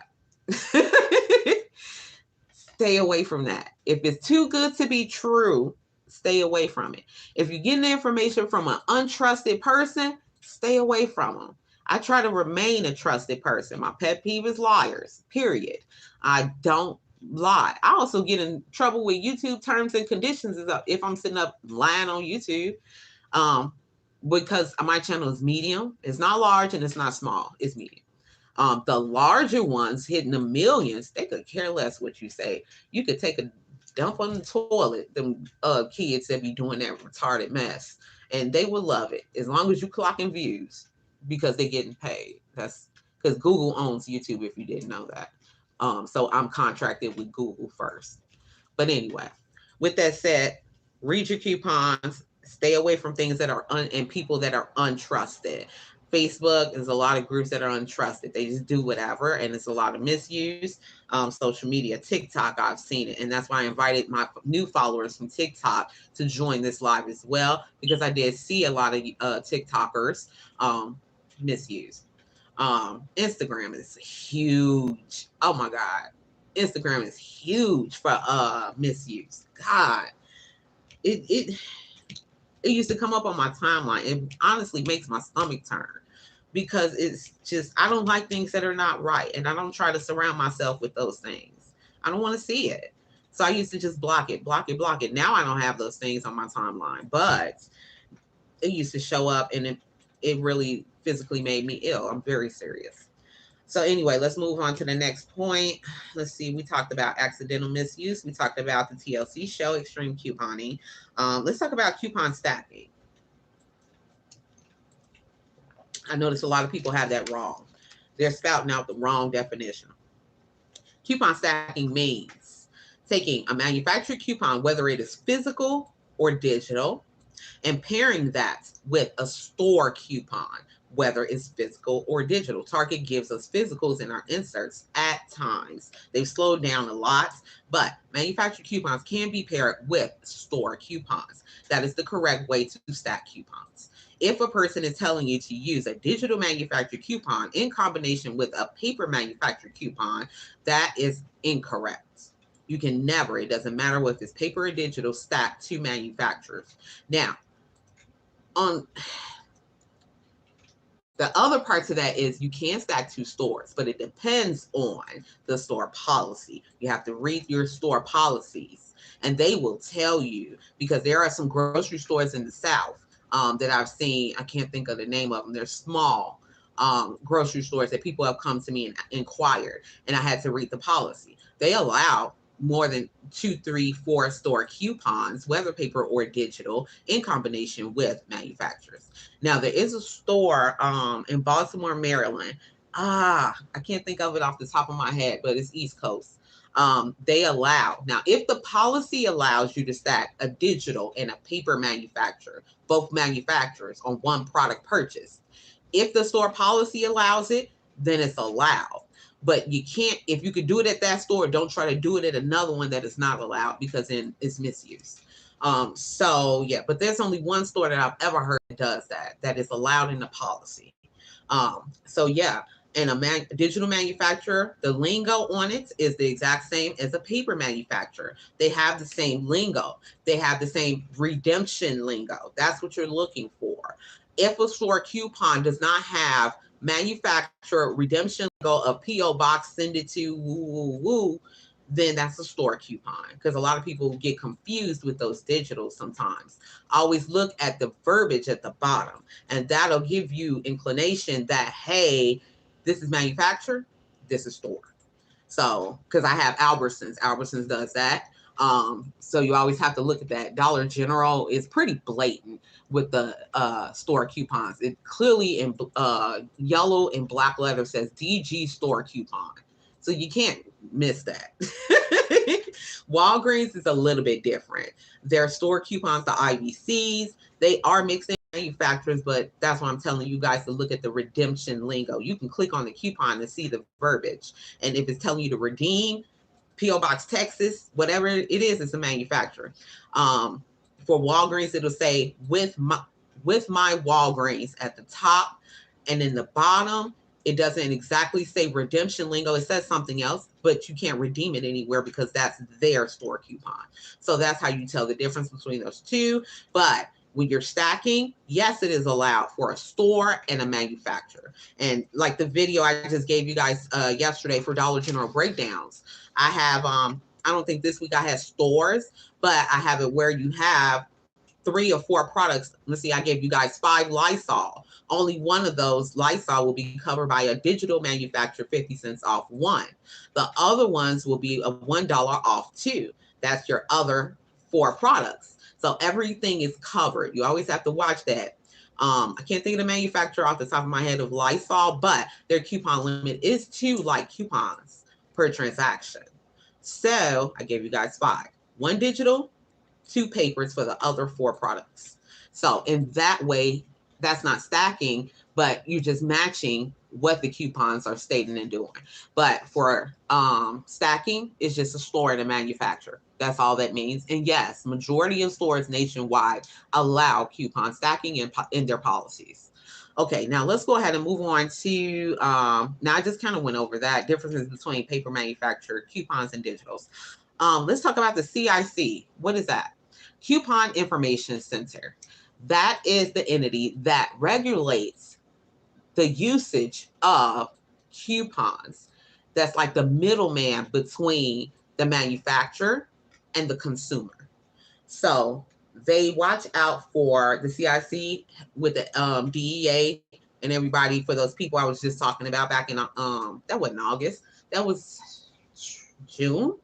Stay away from that. If it's too good to be true, stay away from it. If you're getting the information from an untrusted person, stay away from them. I try to remain a trusted person. My pet peeve is liars, period. I don't lie. I also get in trouble with YouTube terms and conditions if I'm sitting up lying on YouTube. Um, because my channel is medium. It's not large and it's not small. It's medium. The larger ones hitting the millions, they could care less what you say. You could take a dump on the toilet, them kids that be doing that retarded mess, and they will love it as long as you clocking views because they're getting paid. That's because Google owns YouTube, if you didn't know that. So I'm contracted with Google first. But anyway, with that said, read your coupons, stay away from things that are and people that are untrusted. Facebook is a lot of groups that are untrusted. They just do whatever, and it's a lot of misuse. Social media, TikTok, I've seen it, and that's why I invited my new followers from TikTok to join this live as well, because I did see a lot of TikTokers misuse. Instagram is huge. Oh my God, Instagram is huge for misuse. God, it It used to come up on my timeline. It honestly makes my stomach turn because it's just, I don't like things that are not right. And I don't try to surround myself with those things. I don't want to see it. So I used to just block it, block it, block it. Now I don't have those things on my timeline, but it used to show up and it really physically made me ill. I'm very serious. So anyway, let's move on to the next point. Let's see. We talked about accidental misuse. We talked about the TLC show, extreme couponing. Let's talk about coupon stacking. I notice a lot of people have that wrong. They're spouting out the wrong definition. Coupon stacking means taking a manufactured coupon, whether it is physical or digital, and pairing that with a store coupon, whether it's physical or digital. Target gives us physicals in our inserts at times. They've slowed down a lot, but manufactured coupons can be paired with store coupons. That is the correct way to stack coupons. If a person is telling you to use a digital manufactured coupon in combination with a paper manufactured coupon, that is incorrect. You can never, it doesn't matter if it's paper or digital, stack two manufacturers. Now, on the other parts of that is you can stack two stores, but it depends on the store policy. You have to read your store policies, and they will tell you, because there are some grocery stores in the South that I've seen. I can't think of the name of them. They're small grocery stores that people have come to me and inquired, and I had to read the policy. They allow more than 2, 3, 4 store coupons, whether paper or digital, in combination with manufacturers. Now, there is a store in Baltimore, Maryland. I can't think of it off the top of my head, but it's East Coast. They allow, now, if the policy allows you to stack a digital and a paper manufacturer, both manufacturers on one product purchase, if the store policy allows it, then it's allowed. But you can't, if you could do it at that store, don't try to do it at another one that is not allowed, because then it's misuse. So yeah, but there's only one store that I've ever heard that does that, that is allowed in the policy. So yeah, and a digital manufacturer, the lingo on it is the exact same as a paper manufacturer. They have the same lingo. They have the same redemption lingo. That's what you're looking for. If a store coupon does not have manufacturer redemption lingo of PO box, send it to woo woo woo, then that's a store coupon, because a lot of people get confused with those digitals sometimes. Always look at the verbiage at the bottom, and that'll give you inclination that, hey, this is manufacturer, this is store. So, because I have Albertsons does that. So you always have to look at that. Dollar General is pretty blatant with the store coupons. It clearly in yellow and black letter says DG store coupon. So you can't miss that. Walgreens is a little bit different. Their store coupons, the IBCs, they are mixing manufacturers, but that's why I'm telling you guys to look at the redemption lingo. You can click on the coupon to see the verbiage. And if it's telling you to redeem, P.O. Box, Texas, whatever it is, it's a manufacturer. For Walgreens, it'll say with my Walgreens at the top, and in the bottom, it doesn't exactly say redemption lingo. It says something else, but you can't redeem it anywhere because that's their store coupon. So that's how you tell the difference between those two. But when you're stacking, yes, it is allowed for a store and a manufacturer. And like the video I just gave you guys yesterday for Dollar General breakdowns, I have, I don't think this week I had stores, but I have it where you have 3 or 4 products. Let's see, I gave you guys 5 Lysol. Only one of those, Lysol, will be covered by a digital manufacturer, 50 cents off one. The other ones will be a $1 off 2. That's your other 4 products. So everything is covered. You always have to watch that. I can't think of the manufacturer off the top of my head of Lysol, but their coupon limit is 2 like coupons per transaction. So I gave you guys 5. 1 digital, 2 papers for the other 4 products. So in that way, that's not stacking, but you're just matching what the coupons are stating and doing. But for stacking, it's just a store and a manufacturer. That's all that means. And yes, majority of stores nationwide allow coupon stacking in their policies. Okay, now let's go ahead and move on to, now I just kind of went over that, differences between paper manufacturer, coupons, and digitals. Let's talk about the CIC. What is that? Coupon Information Center. That is the entity that regulates the usage of coupons. That's like the middleman between the manufacturer and the consumer. So they watch out for the CIC with the DEA and everybody, for those people I was just talking about back in that wasn't August, that was June,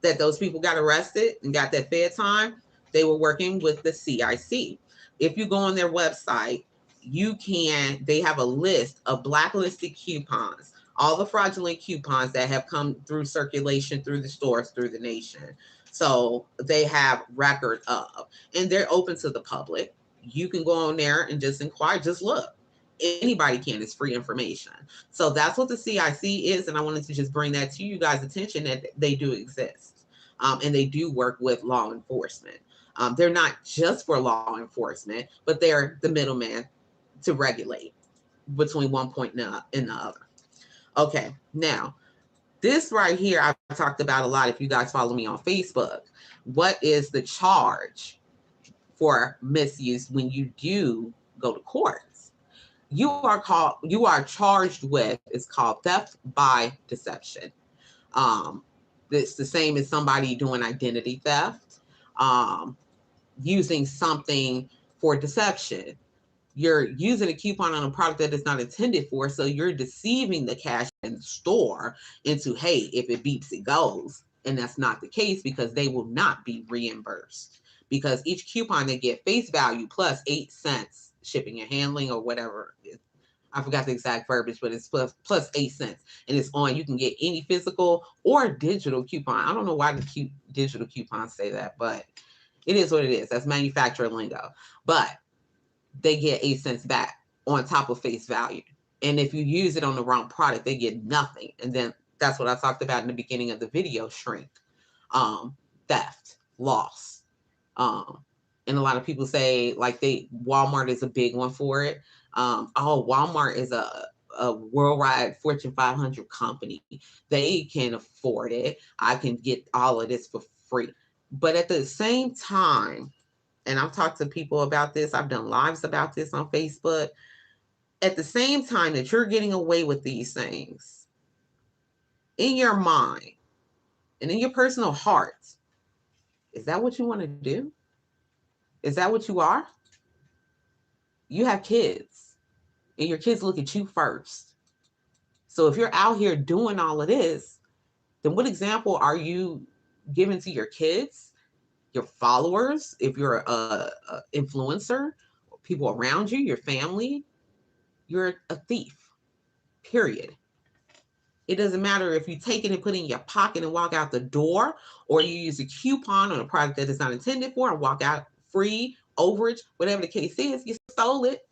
that those people got arrested and got that Fed time. They were working with the CIC. If you go on their website, they have a list of blacklisted coupons, all the fraudulent coupons that have come through circulation through the stores, through the nation. So they have record of, and they're open to the public. You can go on there and just inquire, just look. Anybody can, it's free information. So that's what the CIC is. And I wanted to just bring that to you guys' attention, that they do exist. And they do work with law enforcement. They're not just for law enforcement, but they're the middleman to regulate between one point and the other. Okay, now this right here I've talked about a lot if you guys follow me on Facebook. What is the charge for misuse when you do go to courts? You are charged with, it's called theft by deception. It's the same as somebody doing identity theft, using something for deception. You're using a coupon on a product that is not intended for, so you're deceiving the cash in the store into, hey, if it beeps, it goes. And that's not the case, because they will not be reimbursed, because each coupon they get face value plus 8 cents shipping and handling or whatever. I forgot the exact verbiage, but it's plus 8 cents. And it's on, you can get any physical or digital coupon. I don't know why the digital coupons say that, but it is what it is. That's manufacturer lingo. But they get 8 cents back on top of face value. And if you use it on the wrong product, they get nothing. And then that's what I talked about in the beginning of the video, shrink, theft, loss. And a lot of people say, like, Walmart is a big one for it. Walmart is a worldwide Fortune 500 company. They can afford it. I can get all of this for free. But at the same time, and I've talked to people about this, I've done lives about this on Facebook. At the same time that you're getting away with these things, in your mind and in your personal heart, is that what you want to do? Is that what you are? You have kids, and your kids look at you first. So if you're out here doing all of this, then what example are you giving to your kids, your followers, if you're a influencer, people around you, your family? You're a thief, period. It doesn't matter if you take it and put it in your pocket and walk out the door, or you use a coupon on a product that is not intended for and walk out free, overage, whatever the case is. You stole it.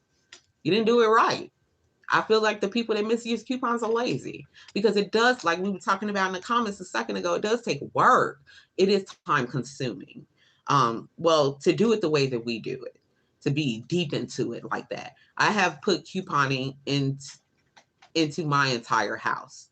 You didn't do it right. I feel like the people that misuse coupons are lazy, because it does, like we were talking about in the comments a second ago, it does take work. It is time consuming. Well, to do it the way that we do it, to be deep into it like that. I have put couponing into my entire house.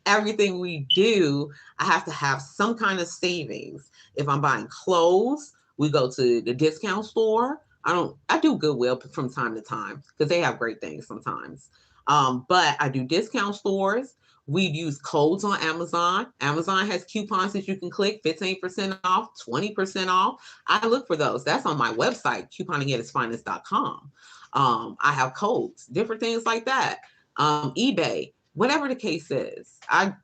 Everything we do, I have to have some kind of savings. If I'm buying clothes, we go to the discount store. I do Goodwill from time to time, because they have great things sometimes. But I do discount stores. We use codes on Amazon. Amazon has coupons that you can click, 15% off, 20% off. I look for those. That's on my website, couponingatitsfinest.com. I have codes, different things like that. eBay, whatever the case is. I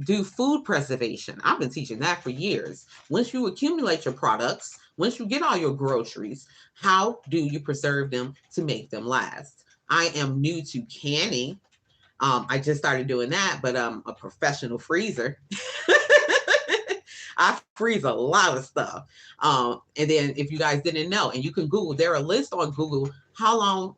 do food preservation. I've been teaching that for years. Once you accumulate your products, once you get all your groceries, how do you preserve them to make them last? I am new to canning. I just started doing that, but I'm a professional freezer. I freeze a lot of stuff. And then if you guys didn't know, and you can Google, there are lists on Google, how long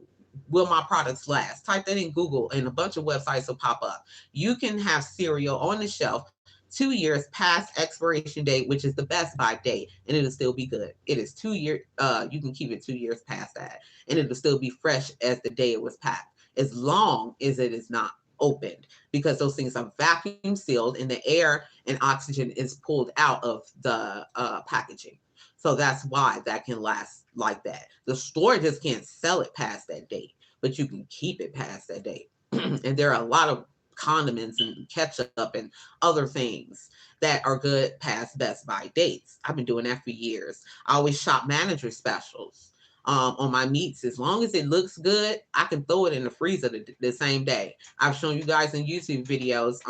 will my products last? Type that in Google and a bunch of websites will pop up. You can have cereal on the shelf 2 years past expiration date, which is the best by date, and it'll still be good. It is 2 years. You can keep it 2 years past that, and it'll still be fresh as the day it was packed, as long as it is not opened, because those things are vacuum sealed and the air and oxygen is pulled out of the packaging. So that's why that can last like that. The store just can't sell it past that date, but you can keep it past that date. And there are a lot of condiments and ketchup and other things that are good past Best By dates. I've been doing that for years. I always shop manager specials on my meats. As long as it looks good, I can throw it in the freezer the same day. I've shown you guys in YouTube videos,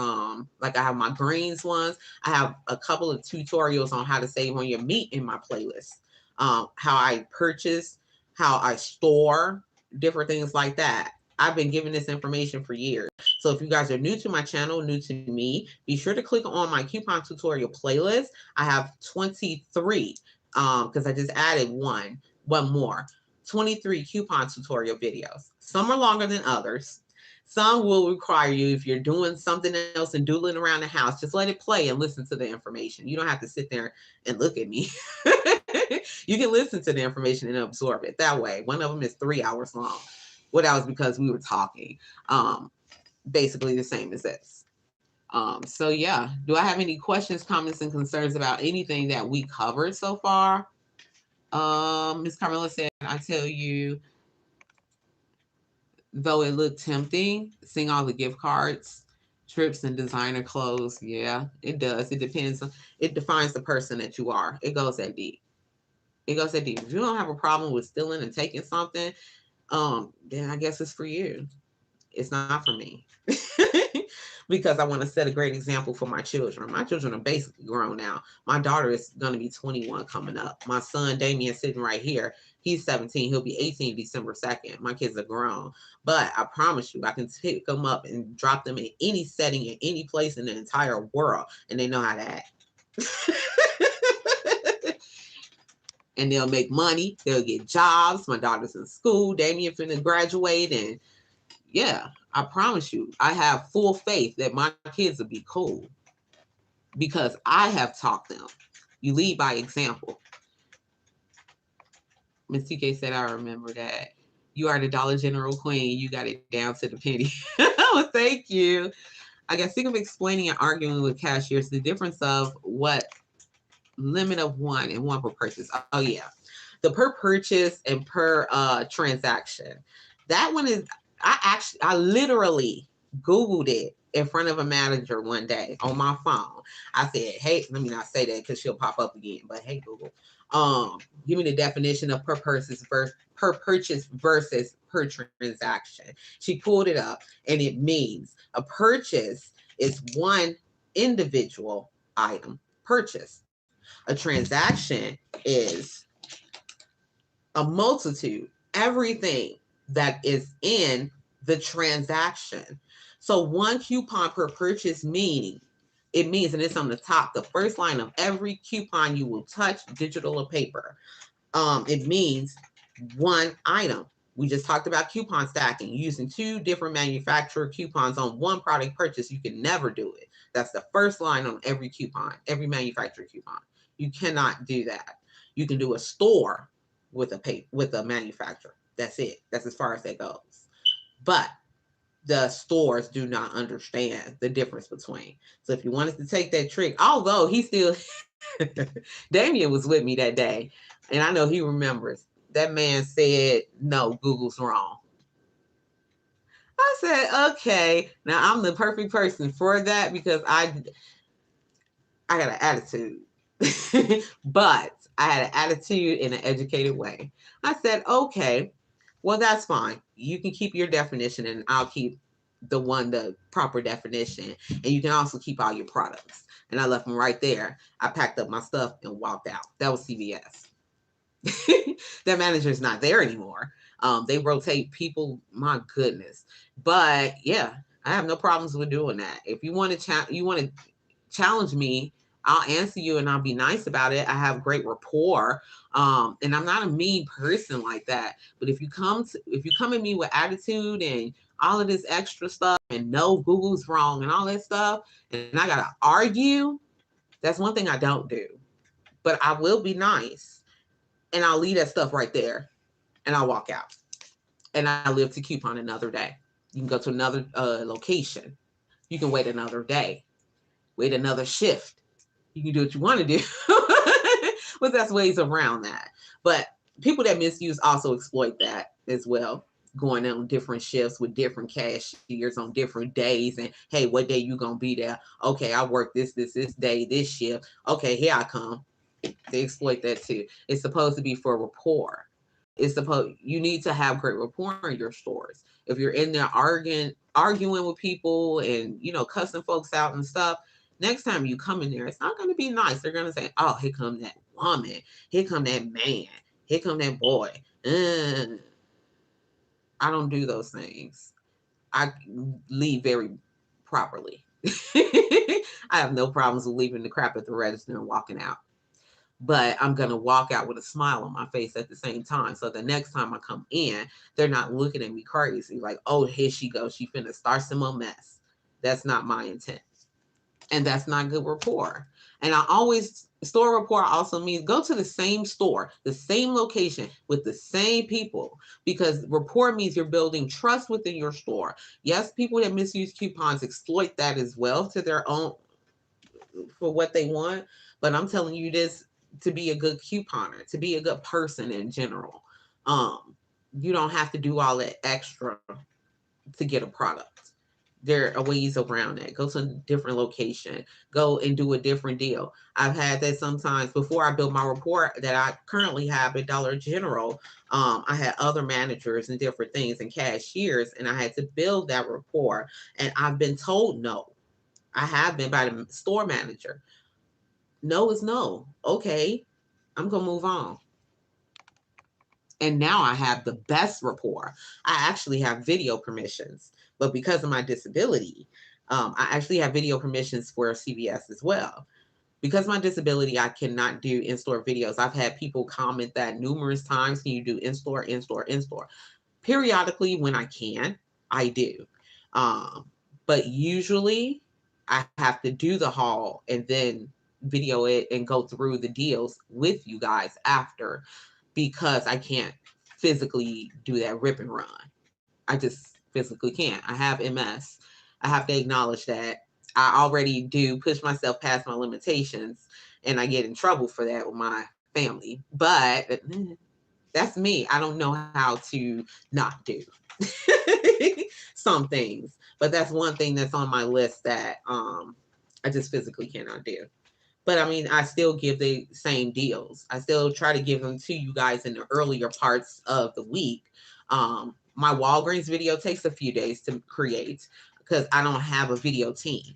like I have my greens ones. I have a couple of tutorials on how to save on your meat in my playlist. How I purchase, how I store, different things like that. I've been giving this information for years. So if you guys are new to my channel, new to me, be sure to click on my coupon tutorial playlist. I have 23 because I just added one more. 23 coupon tutorial videos. Some are longer than others. Some will require you, if you're doing something else and doodling around the house, just let it play and listen to the information. You don't have to sit there and look at me. You can listen to the information and absorb it that way. One of them is 3 hours long. Well, that was because we were talking. Basically the same as this. So yeah, do I have any questions, comments, and concerns about anything that we covered so far? Miss Carmela said, I tell you, though it looked tempting, seeing all the gift cards, trips, and designer clothes. Yeah, it does. It depends. It defines the person that you are. It goes that deep. It goes that deep. If you don't have a problem with stealing and taking something, then I guess it's for you. It's not for me. Because I want to set a great example for my children. My children are basically grown now. My daughter is going to be 21 coming up. My son, Damien, sitting right here. He's 17. He'll be 18 December 2nd. My kids are grown. But I promise you, I can pick them up and drop them in any setting, in any place in the entire world, and they know how to act. And they'll make money. They'll get jobs. My daughter's in school. Damien finna graduate. And yeah, I promise you, I have full faith that my kids will be cool because I have taught them. You lead by example. Miss TK said, I remember that. You are the Dollar General queen. You got it down to the penny. Well, thank you. I got sick of explaining and arguing with cashiers the difference of what limit of one and one per purchase. Oh, yeah. The per purchase and per transaction. That one is, I literally Googled it in front of a manager one day on my phone. I said, hey, let me not say that because she'll pop up again, but hey, Google, give me the definition of per purchase versus per transaction. She pulled it up, and it means a purchase is one individual item purchase. A transaction is a multitude, everything that is in the transaction. So one coupon per purchase means, and it's on the top, the first line of every coupon you will touch, digital or paper. It means one item. We just talked about coupon stacking, using two different manufacturer coupons on one product purchase. You can never do it. That's the first line on every coupon, every manufacturer coupon. You cannot do that. You can do a store with a manufacturer. That's it. That's as far as that goes. But the stores do not understand the difference between. So if you wanted to take that trick, although he still, Damien was with me that day, and I know he remembers. That man said, no, Google's wrong. I said, okay, now I'm the perfect person for that because I got an attitude. But I had an attitude in an educated way. I said, okay, well, that's fine. You can keep your definition and I'll keep the proper definition. And you can also keep all your products. And I left them right there. I packed up my stuff and walked out. That was CVS. That manager's not there anymore. They rotate people. My goodness. But yeah, I have no problems with doing that. If you want to challenge me, I'll answer you and I'll be nice about it. I have great rapport. And I'm not a mean person like that. But if you come at me with attitude and all of this extra stuff and no, Google's wrong and all that stuff, and I gotta argue, that's one thing I don't do. But I will be nice and I'll leave that stuff right there and I'll walk out. And I live to coupon another day. You can go to another location. You can wait another day, wait another shift. You can do what you want to do. But that's ways around that. But people that misuse also exploit that as well, going on different shifts with different cashiers on different days. And hey, what day you gonna be there? Okay, I work this day, this shift. Okay, here I come. They exploit that too. It's supposed to be for rapport. It's supposed you need to have great rapport in your stores. If you're in there arguing with people and cussing folks out and stuff, next time you come in there, it's not going to be nice. They're going to say, "Oh, here come that woman. Here come that man. Here come that boy." I don't do those things. I leave very properly. I have no problems with leaving the crap at the register and walking out. But I'm going to walk out with a smile on my face at the same time. So the next time I come in, they're not looking at me crazy like, "Oh, here she goes. She finna start some more mess." That's not my intent. And that's not good rapport. And I always, store rapport also means go to the same store, the same location with the same people, because rapport means you're building trust within your store. Yes, people that misuse coupons exploit that as well to their own, for what they want. But I'm telling you this to be a good couponer, to be a good person in general. You don't have to do all that extra to get a product. There are ways around that. Go to a different location. Go and do a different deal. I've had that sometimes before I built my report that I currently have at Dollar General. I had other managers and different things and cashiers, and I had to build that rapport. And I've been told no. I have been by the store manager. No is no. Okay, I'm going to move on. And now I have the best rapport. I actually have video permissions, but because of my disability, I actually have video permissions for CVS as well. Because of my disability, I cannot do in-store videos. I've had people comment that numerous times. Can you do in-store, in-store, in-store? Periodically, when I can, I do. But usually, I have to do the haul and then video it and go through the deals with you guys after, because I can't physically do that rip and run. I just physically can't. I have MS. I have to acknowledge that. I already do push myself past my limitations, and I get in trouble for that with my family. But that's me. I don't know how to not do some things. But that's one thing that's on my list that I just physically cannot do. But I mean, I still give the same deals. I still try to give them to you guys in the earlier parts of the week. My Walgreens video takes a few days to create because I don't have a video team.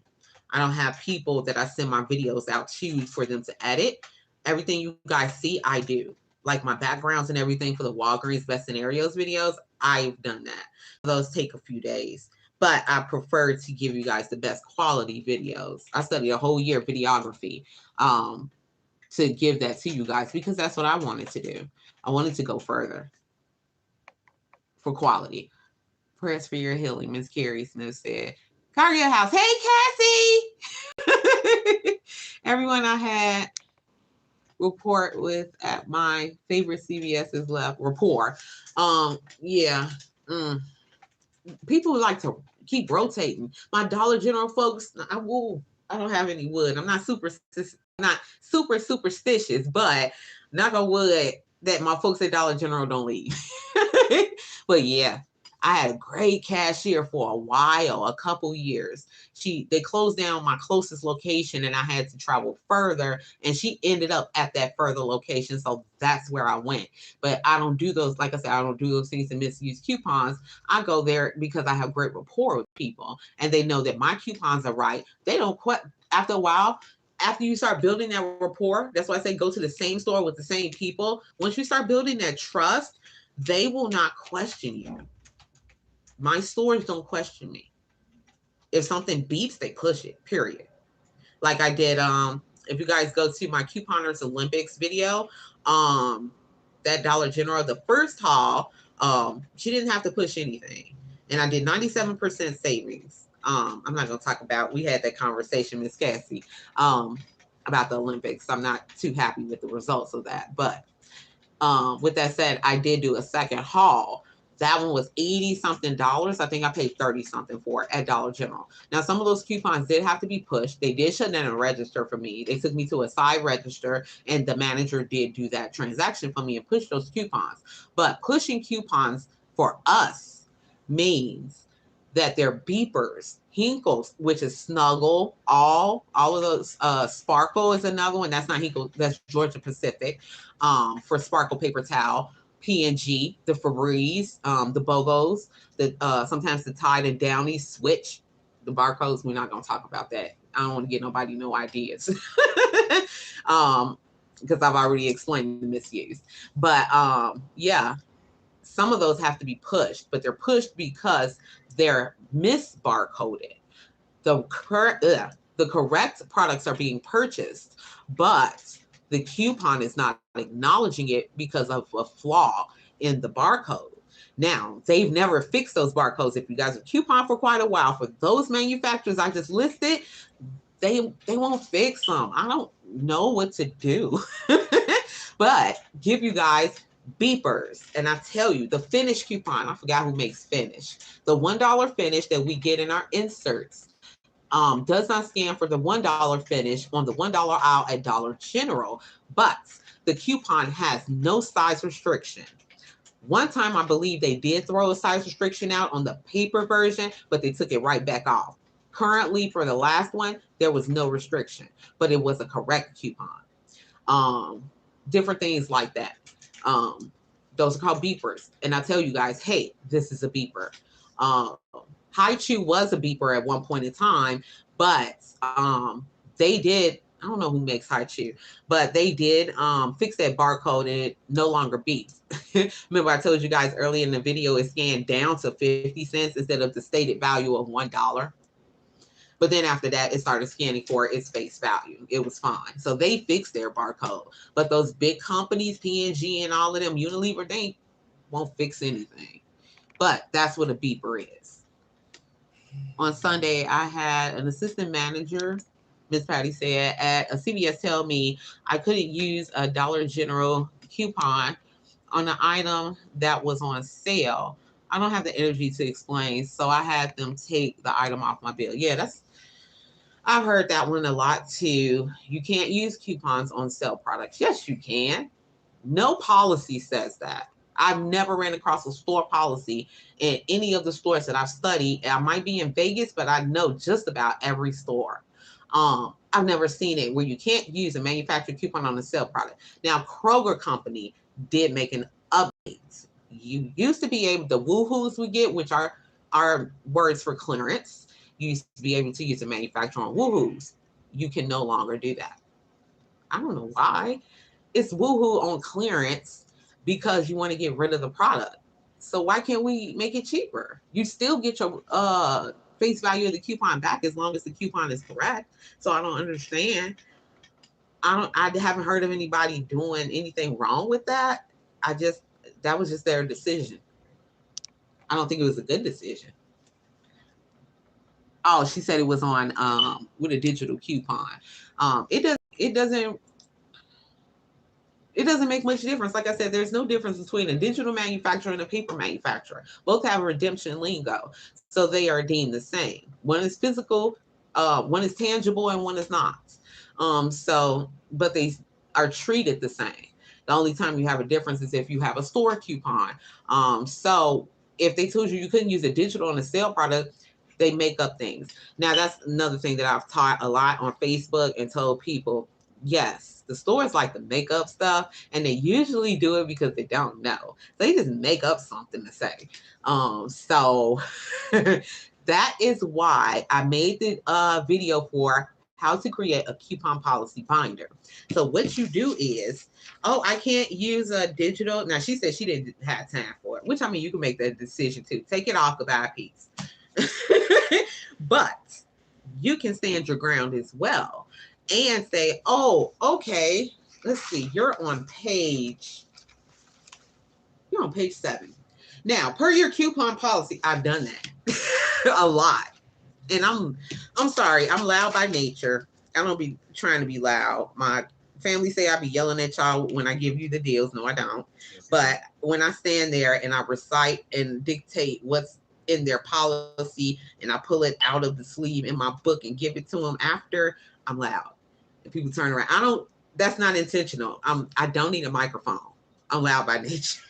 I don't have people that I send my videos out to for them to edit. Everything you guys see, I do. Like my backgrounds and everything for the Walgreens Best Scenarios videos, I've done that. Those take a few days. But I prefer to give you guys the best quality videos. I studied a whole year of videography to give that to you guys because that's what I wanted to do. I wanted to go further for quality. Prayers for your healing, Miss Carrie Smith said. Cargill House. Hey, Cassie! Everyone I had report with at my favorite CVS is left. Rapport. Yeah. People like to keep rotating. My Dollar General folks, I don't have any wood. I'm not super superstitious, but knock on wood that my folks at Dollar General don't leave. But yeah, I had a great cashier for a while, a couple years. They closed down my closest location and I had to travel further, and she ended up at that further location. So that's where I went. But I don't do those, like I said, I don't do those things and misuse coupons. I go there because I have great rapport with people and they know that my coupons are right. They don't quit after a while. After you start building that rapport, that's why I say go to the same store with the same people. Once you start building that trust, they will not question you. My stores don't question me. If something beats, they push it, period. Like I did, if you guys go to my Couponers Olympics video, that Dollar General, the first haul, she didn't have to push anything. And I did 97% savings. I'm not going to talk about, we had that conversation, Miss Cassie, about the Olympics. I'm not too happy with the results of that. But with that said, I did do a second haul That one was 80 something dollars. I think I paid 30 something for it at Dollar General. Now, some of those coupons did have to be pushed. They did shut down a register for me. They took me to a side register, and the manager did do that transaction for me and push those coupons. But pushing coupons for us means that they're beepers, Hinkles, which is Snuggle, all of those. Sparkle is another one. That's not Hinkle. That's Georgia Pacific. For Sparkle paper towel. P&G, the Febreze, the BOGOs, the sometimes the Tide and Downy switch, the barcodes. We're not gonna talk about that. I don't want to get nobody no ideas, because I've already explained the misuse. But yeah, some of those have to be pushed, but they're pushed because they're misbarcoded. The correct products are being purchased, but the coupon is not acknowledging it because of a flaw in the barcode. Now, they've never fixed those barcodes. If you guys have coupon for quite a while, for those manufacturers I just listed, they won't fix them. I don't know what to do. But give you guys beepers. And I tell you, the Finish coupon, I forgot who makes Finish. The $1 Finish that we get in our inserts does not stand for the $1 Finish on the $1 aisle at Dollar General, but the coupon has no size restriction. One time, I believe they did throw a size restriction out on the paper version, but they took it right back off. Currently, for the last one, there was no restriction, but it was a correct coupon. Different things like that. Those are called beepers. And I tell you guys, hey, this is a beeper. High Chew was a beeper at one point in time, but they did, I don't know who makes High Chew, but they did fix that barcode and it no longer beeps. Remember I told you guys earlier in the video, it scanned down to 50 cents instead of the stated value of $1. But then after that, it started scanning for its face value. It was fine. So they fixed their barcode. But those big companies, P&G and all of them, Unilever, they won't fix anything. But that's what a beeper is. On Sunday, I had an assistant manager, Miss Patty said, at a CVS tell me I couldn't use a Dollar General coupon on an item that was on sale. I don't have the energy to explain, so I had them take the item off my bill. Yeah, I've heard that one a lot too. You can't use coupons on sale products. Yes, you can. No policy says that. I've never ran across a store policy in any of the stores that I've studied. I might be in Vegas, but I know just about every store. I've never seen it where you can't use a manufacturer coupon on a sale product. Now, Kroger Company did make an update. You used to be able, the woohoos we get, which are words for clearance, you used to be able to use a manufacturer on woohoos. You can no longer do that. I don't know why. It's woohoo on clearance because you want to get rid of the product. So why can't we make it cheaper? You still get your face value of the coupon back as long as the coupon is correct. So I don't understand. I haven't heard of anybody doing anything wrong with that. That was just their decision. I don't think it was a good decision. Oh, she said it was on with a digital coupon. It doesn't make much difference. Like I said, there's no difference between a digital manufacturer and a paper manufacturer. Both have redemption lingo, so they are deemed the same. One is physical, one is tangible, and one is not. But they are treated the same. The only time you have a difference is if you have a store coupon. So if they told you couldn't use a digital on a sale product, they make up things. Now, that's another thing that I've taught a lot on Facebook and told people, yes, the stores like to make up stuff, and they usually do it because they don't know. They just make up something to say. So that is why I made the video for how to create a coupon policy binder. So what you do is, oh, I can't use a digital. Now, she said she didn't have time for it, which, I mean, you can make that decision too. Take it off, goodbye, peace. But you can stand your ground as well and say, oh, okay, let's see, you're on page 7. Now, per your coupon policy, I've done that a lot. And I'm sorry, I'm loud by nature. I don't be trying to be loud. My family say I be yelling at y'all when I give you the deals. No, I don't. But when I stand there and I recite and dictate what's in their policy and I pull it out of the sleeve in my book and give it to them after, I'm loud. And people turn around. I don't, that's not intentional. I don't need a microphone. I'm loud by nature.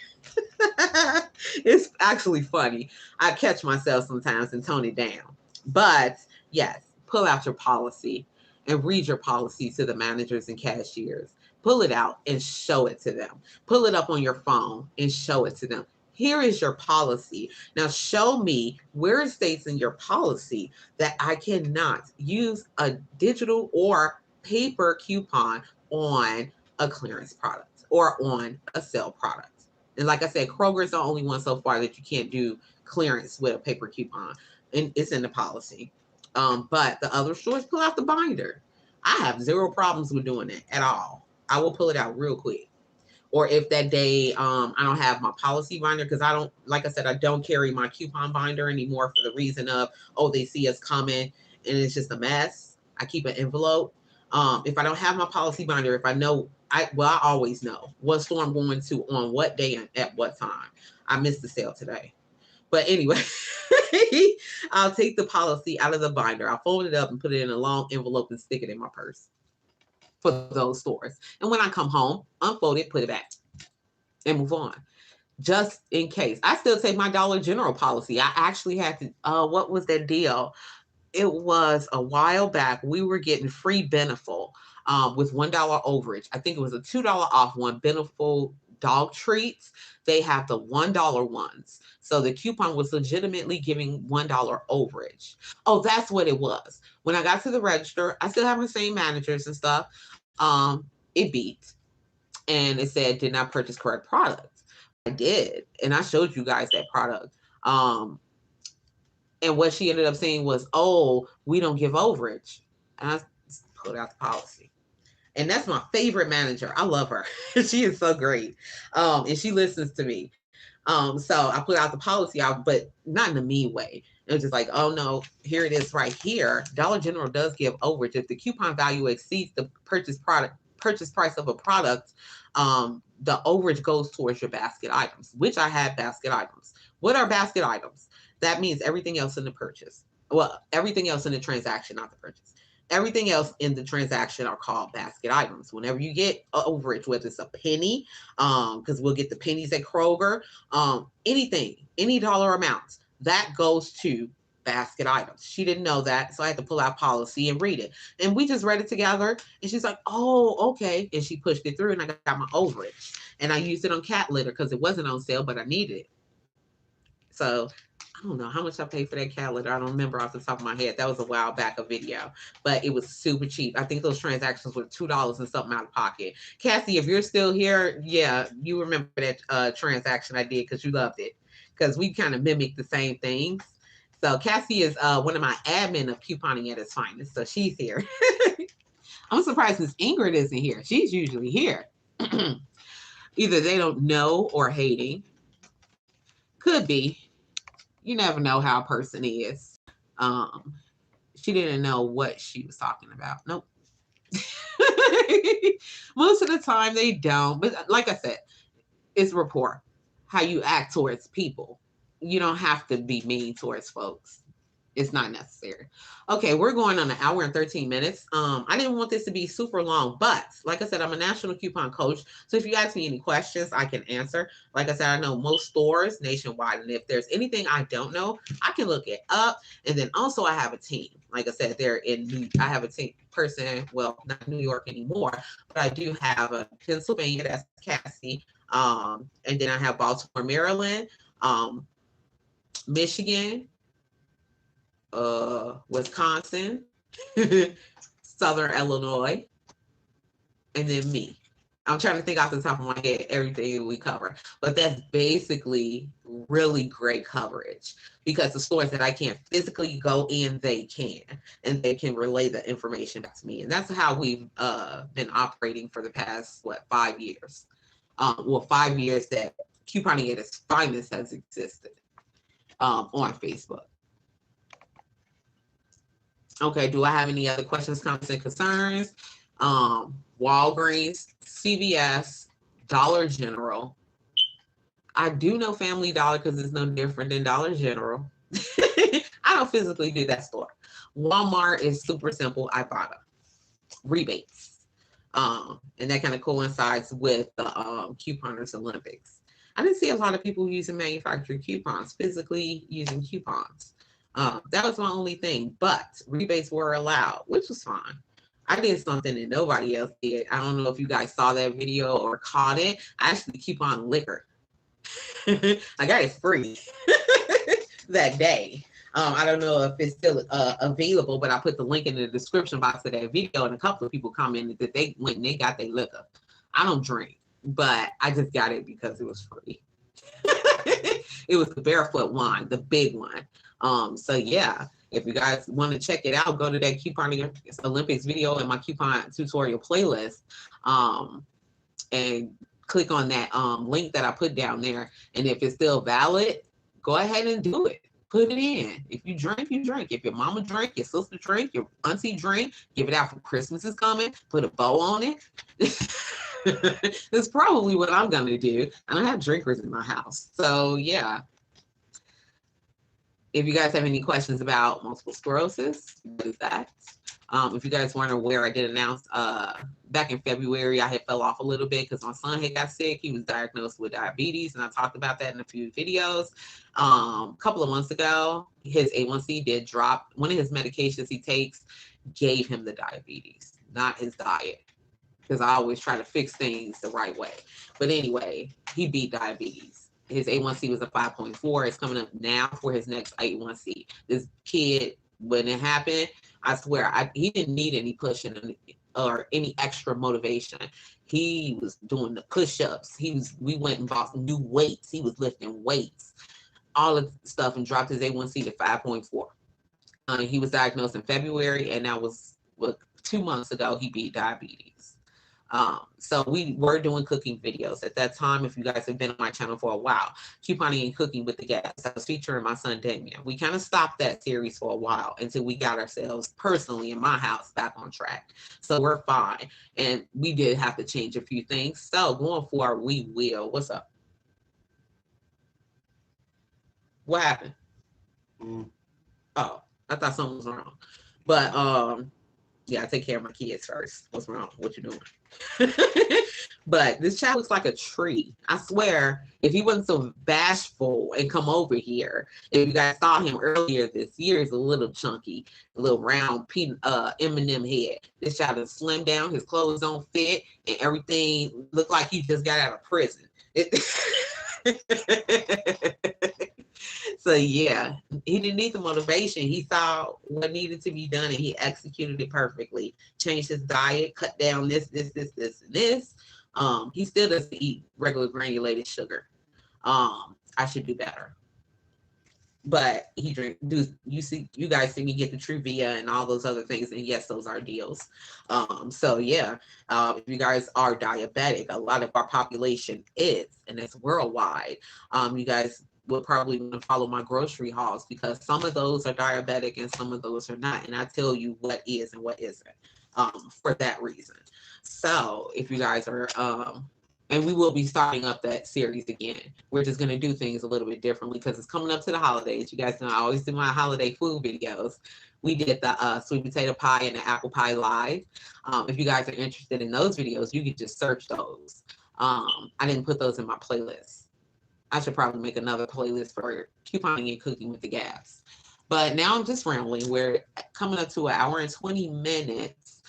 It's actually funny. I catch myself sometimes and tone it down. But yes, pull out your policy and read your policy to the managers and cashiers. Pull it out and show it to them. Pull it up on your phone and show it to them. Here is your policy. Now show me where it states in your policy that I cannot use a digital or paper coupon on a clearance product or on a sale product. And like I said, Kroger's the only one so far that you can't do clearance with a paper coupon, and it's in the policy. But the other stores, pull out the binder. I have zero problems with doing it at all. I will pull it out real quick. Or if that day I don't have my policy binder, because I don't, like I said, I don't carry my coupon binder anymore for the reason of, oh, they see us coming and it's just a mess. I keep an envelope. If I don't have my policy binder, if I know, I always know what store I'm going to on what day and at what time. I missed the sale today. But anyway, I'll take the policy out of the binder. I'll fold it up and put it in a long envelope and stick it in my purse for those stores. And when I come home, unfold it, put it back, and move on. Just in case. I still take my Dollar General policy. I actually had to, what was that deal? It was a while back. We were getting free Beneful with $1 overage. I think it was a $2 off one. Beneful dog treats. They have the $1 ones. So the coupon was legitimately giving $1 overage. Oh, that's what it was. When I got to the register, I still have the same managers and stuff. It beat. And it said, did not purchase correct product. I did. And I showed you guys that product. And what she ended up saying was, oh, we don't give overage. And I pulled out the policy. And that's my favorite manager. I love her. She is so great. And she listens to me. So I put out the policy out, but not in a mean way. It was just like, oh no, here it is right here. Dollar General does give overage. If the coupon value exceeds the purchase price of a product, the overage goes towards your basket items, which I had basket items. What are basket items? That means everything else in the purchase. Well, everything else in the transaction, not the purchase. Everything else in the transaction are called basket items. Whenever you get overage, whether it's a penny, because we'll get the pennies at Kroger, anything, any dollar amount, that goes to basket items. She didn't know that, so I had to pull out policy and read it. And we just read it together, and she's like, oh, okay. And she pushed it through, and I got my overage. And I used it on cat litter because it wasn't on sale, but I needed it. So I don't know how much I paid for that cat litter. I don't remember off the top of my head. That was a while back, a video, but it was super cheap. I think those transactions were $2 and something out of pocket. Cassie, if you're still here, yeah, you remember that transaction I did because you loved it, because we kind of mimicked the same things. So Cassie is one of my admin of couponing at its finest. So she's here. I'm surprised Miss Ingrid isn't here. She's usually here. Either they don't know or hating. Could be. You never know how a person is. She didn't know what she was talking about. Nope. Most of the time they don't. But like I said, it's rapport. How you act towards people. You don't have to be mean towards folks. It's not necessary. Okay, we're going on an hour and 13 minutes. I didn't want this to be super long, but like I said, I'm a national coupon coach. So if you ask me any questions, I can answer. Like I said, I know most stores nationwide. And if there's anything I don't know, I can look it up. And then also I have a team. Like I said, I have a team person, well, not New York anymore, but I do have a Pennsylvania, that's Cassie. And then I have Baltimore, Maryland, Michigan, Wisconsin, Southern Illinois, and then me. I'm trying to think off the top of my head everything we cover, but that's basically really great coverage because the stores that I can't physically go in, they can, and they can relay the information back to me. And that's how we've been operating for the past 5 years. 5 years that Couponing at its finest has existed on Facebook. Okay, do I have any other questions, comments, and concerns? Walgreens, CVS, Dollar General. I do know Family Dollar because it's no different than Dollar General. I don't physically do that store. Walmart is super simple. I bought them. Rebates. And that kind of coincides with the couponers Olympics. I didn't see a lot of people using manufactured coupons, physically using coupons. That was my only thing, but rebates were allowed, which was fine. I did something that nobody else did. I don't know if you guys saw that video or caught it. I actually coupon liquor. I got it free that day. I don't know if it's still available, but I put the link in the description box of that video, and a couple of people commented that they went and they got their liquor. I don't drink, but I just got it because it was free. It was the barefoot wine, the big one. So yeah, if you guys want to check it out, go to that couponing Olympics video in my coupon tutorial playlist, and click on that link that I put down there. And if it's still valid, go ahead and do it. Put it in. If you drink, you drink. If your mama drink, your sister drink, your auntie drink, give it out for Christmas is coming. Put a bow on it. That's probably what I'm gonna do. I don't have drinkers in my house. So yeah. If you guys have any questions about multiple sclerosis, what is that? If you guys weren't aware, I did announce back in February, I had fell off a little bit because my son had got sick. He was diagnosed with diabetes, and I talked about that in a few videos. A couple of months ago, his A1C did drop. One of his medications he takes gave him the diabetes, not his diet, because I always try to fix things the right way. But anyway, he beat diabetes. His A1C was a 5.4. It's coming up now for his next A1C. This kid, when it happened, I swear, he didn't need any pushing or any extra motivation. He was doing the push-ups. We went and bought some new weights. He was lifting weights, all of the stuff, and dropped his A1C to 5.4. He was diagnosed in February, and that was 2 months ago. He beat diabetes. So we were doing cooking videos at that time. If you guys have been on my channel for a while, couponing and cooking with the gas, I was featuring my son Damien. We kind of stopped that series for a while until we got ourselves personally in my house back on track. So we're fine, and we did have to change a few things. So going forward, we will. What's up? What happened? Oh, I thought something was wrong, but yeah, I take care of my kids first. What's wrong? What you doing? But this child looks like a tree. I swear, if he wasn't so bashful and come over here, if you guys saw him earlier this year, he's a little chunky, a little round M&M head. This child is slimmed down, his clothes don't fit, and everything looked like he just got out of prison. So yeah, he didn't need the motivation. He saw what needed to be done, and he executed it perfectly. Changed his diet, cut down this, and this. He still doesn't eat regular granulated sugar. I should do better. But he drink. You guys see me get the Truvia and all those other things, and yes, those are deals. So yeah, if you guys are diabetic, a lot of our population is, and it's worldwide. You guys will probably want to follow my grocery hauls, because some of those are diabetic and some of those are not, and I tell you what is and what isn't, for that reason. So if you guys are and we will be starting up that series again. We're just going to do things a little bit differently because it's coming up to the holidays. You guys know I always do my holiday food videos. We did the sweet potato pie and the apple pie live. If you guys are interested in those videos, you can just search those. I didn't put those in my playlist. I should probably make another playlist for couponing and cooking with the gas. But now I'm just rambling. We're coming up to 1 hour and 20 minutes.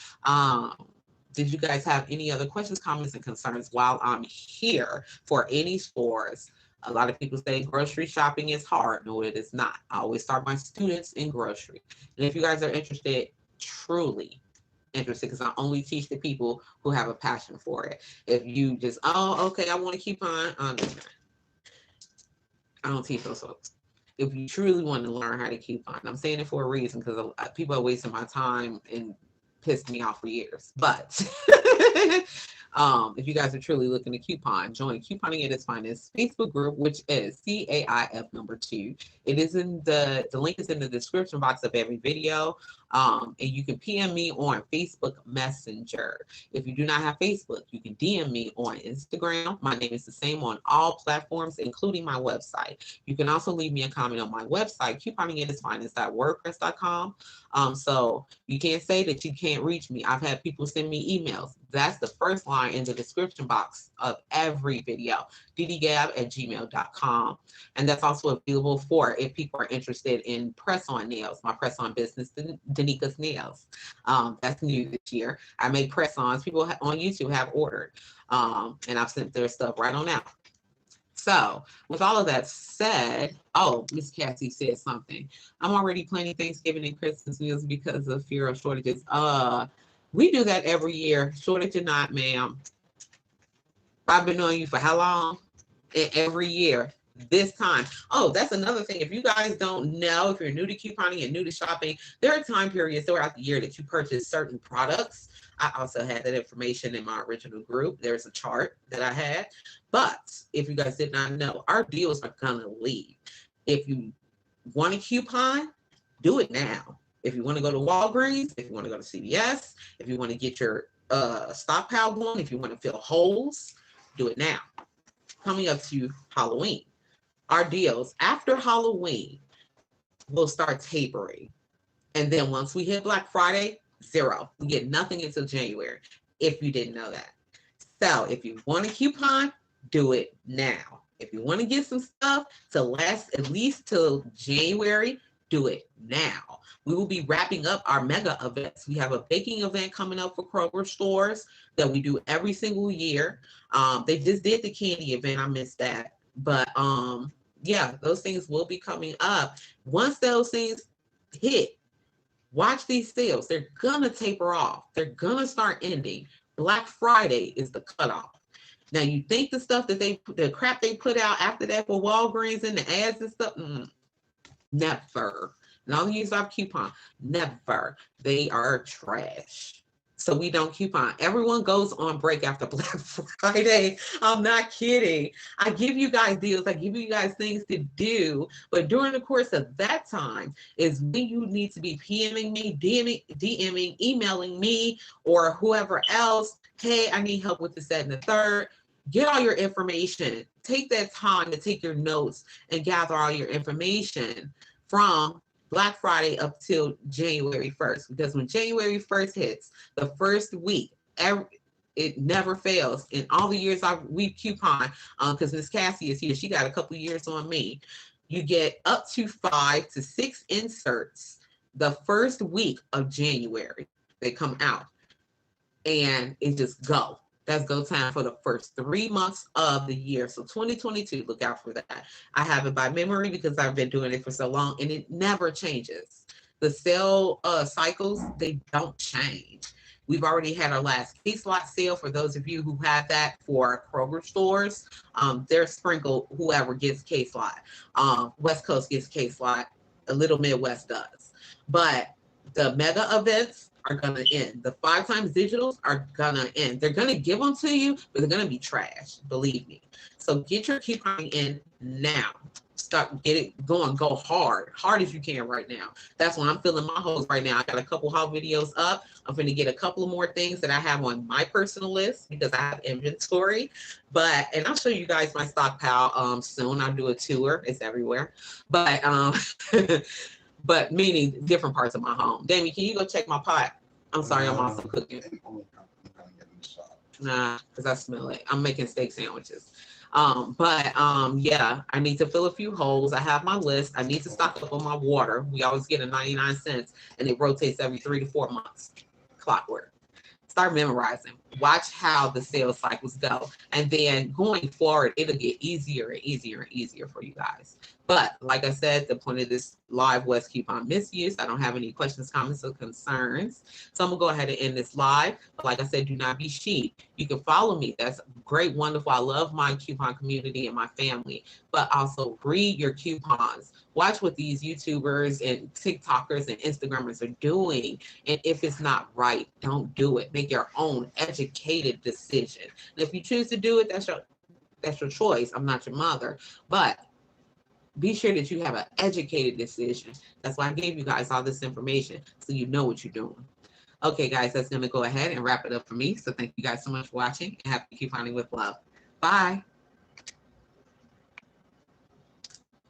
Did you guys have any other questions, comments, and concerns while I'm here for any stores? A lot of people say grocery shopping is hard. No, it is not. I always start my students in grocery. And if you guys are interested, truly interested, because I only teach the people who have a passion for it. If you just, oh, okay, I want to keep on, I don't teach those folks. If you truly want to learn how to coupon, I'm saying it for a reason, because people are wasting my time and pissed me off for years. But if you guys are truly looking to coupon, join Couponing at its Finest Facebook group, which is CAIF number 2. It is in the link is in the description box of every video. And you can PM me on Facebook Messenger. If you do not have Facebook, you can DM me on Instagram. My name is the same on all platforms, including my website. You can also leave me a comment on my website, couponingatitsfinest.wordpress.com. So you can't say that you can't reach me. I've had people send me emails. That's the first line in the description box of every video, ddgab@gmail.com. And that's also available for if people are interested in press-on nails, my press-on business, Danika's Nails. That's new this year. I make press-ons. People on YouTube have ordered, and I've sent their stuff right on out. So with all of that said, oh, Miss Cassie said something. I'm already planning Thanksgiving and Christmas meals because of fear of shortages. We do that every year. Shortage or not, ma'am. I've been knowing you for how long? And every year. This time. Oh, that's another thing. If you guys don't know, if you're new to couponing and new to shopping, there are time periods throughout the year that you purchase certain products. I also had that information in my original group. There's a chart that I had. But if you guys did not know, our deals are going to leave. If you want a coupon, do it now. If you want to go to Walgreens, if you want to go to CVS, if you want to get your stockpile going, if you want to fill holes, do it now. Coming up to Halloween. Our deals after Halloween will start tapering. And then once we hit Black Friday, zero. We get nothing until January, if you didn't know that. So if you want a coupon, do it now. If you want to get some stuff to last at least till January, do it now. We will be wrapping up our mega events. We have a baking event coming up for Kroger stores that we do every single year. They just did the candy event. I missed that. But yeah, those things will be coming up. Once those things hit, watch these sales. They're going to taper off. They're going to start ending. Black Friday is the cutoff. Now, you think the stuff that the crap they put out after that for Walgreens and the ads and stuff, never. Not use our coupon. Never. They are trash. So we don't coupon. Everyone goes on break after Black Friday. I'm not kidding. I give you guys deals. I give you guys things to do. But during the course of that time is when you need to be PMing me, DMing, emailing me, or whoever else. Hey, I need help with this, that, and the third. Get all your information. Take that time to take your notes and gather all your information from Black Friday up till January 1st, because when January 1st hits, the first week, it never fails. In all the years we've couponed, because Miss Cassie is here, she got a couple years on me. You get up to 5 to 6 inserts the first week of January. They come out, and it just go. That's go time for the first 3 months of the year. So 2022, look out for that. I have it by memory because I've been doing it for so long, and it never changes. The sale cycles, they don't change. We've already had our last case lot sale for those of you who have that for Kroger stores. They're sprinkled, whoever gets case lot. West Coast gets case lot, a little Midwest does. But the mega events are gonna end. The 5 times digitals are gonna end. They're gonna give them to you, but they're gonna be trash, believe me. So get your couponing in now. Get it going. Go hard as you can right now. That's when I'm filling my holes right now. I got a couple haul videos up. I'm going to get a couple of more things that I have on my personal list because I have inventory. And I'll show you guys my stockpile soon. I'll do a tour. It's everywhere. But but meaning different parts of my home. Damien, can you go check my pot? I'm sorry, I'm also cooking. Nah, because I smell it. I'm making steak sandwiches. Yeah, I need to fill a few holes. I have my list. I need to stock up on my water. We always get a 99 cents, and it rotates every 3 to 4 months. Clockwork. Start memorizing. Watch how the sales cycles go. And then going forward, it'll get easier and easier and easier for you guys. But like I said, the point of this live was coupon misuse. I don't have any questions, comments, or concerns. So I'm gonna go ahead and end this live. But like I said, do not be sheep. You can follow me. That's great, wonderful. I love my coupon community and my family. But also read your coupons. Watch what these YouTubers and TikTokers and Instagrammers are doing. And if it's not right, don't do it. Make your own educated decision. And if you choose to do it, that's your choice. I'm not your mother. But be sure that you have an educated decision. That's why I gave you guys all this information so you know what you're doing. Okay, guys, that's going to go ahead and wrap it up for me. So thank you guys so much for watching and happy couponing with love. Bye.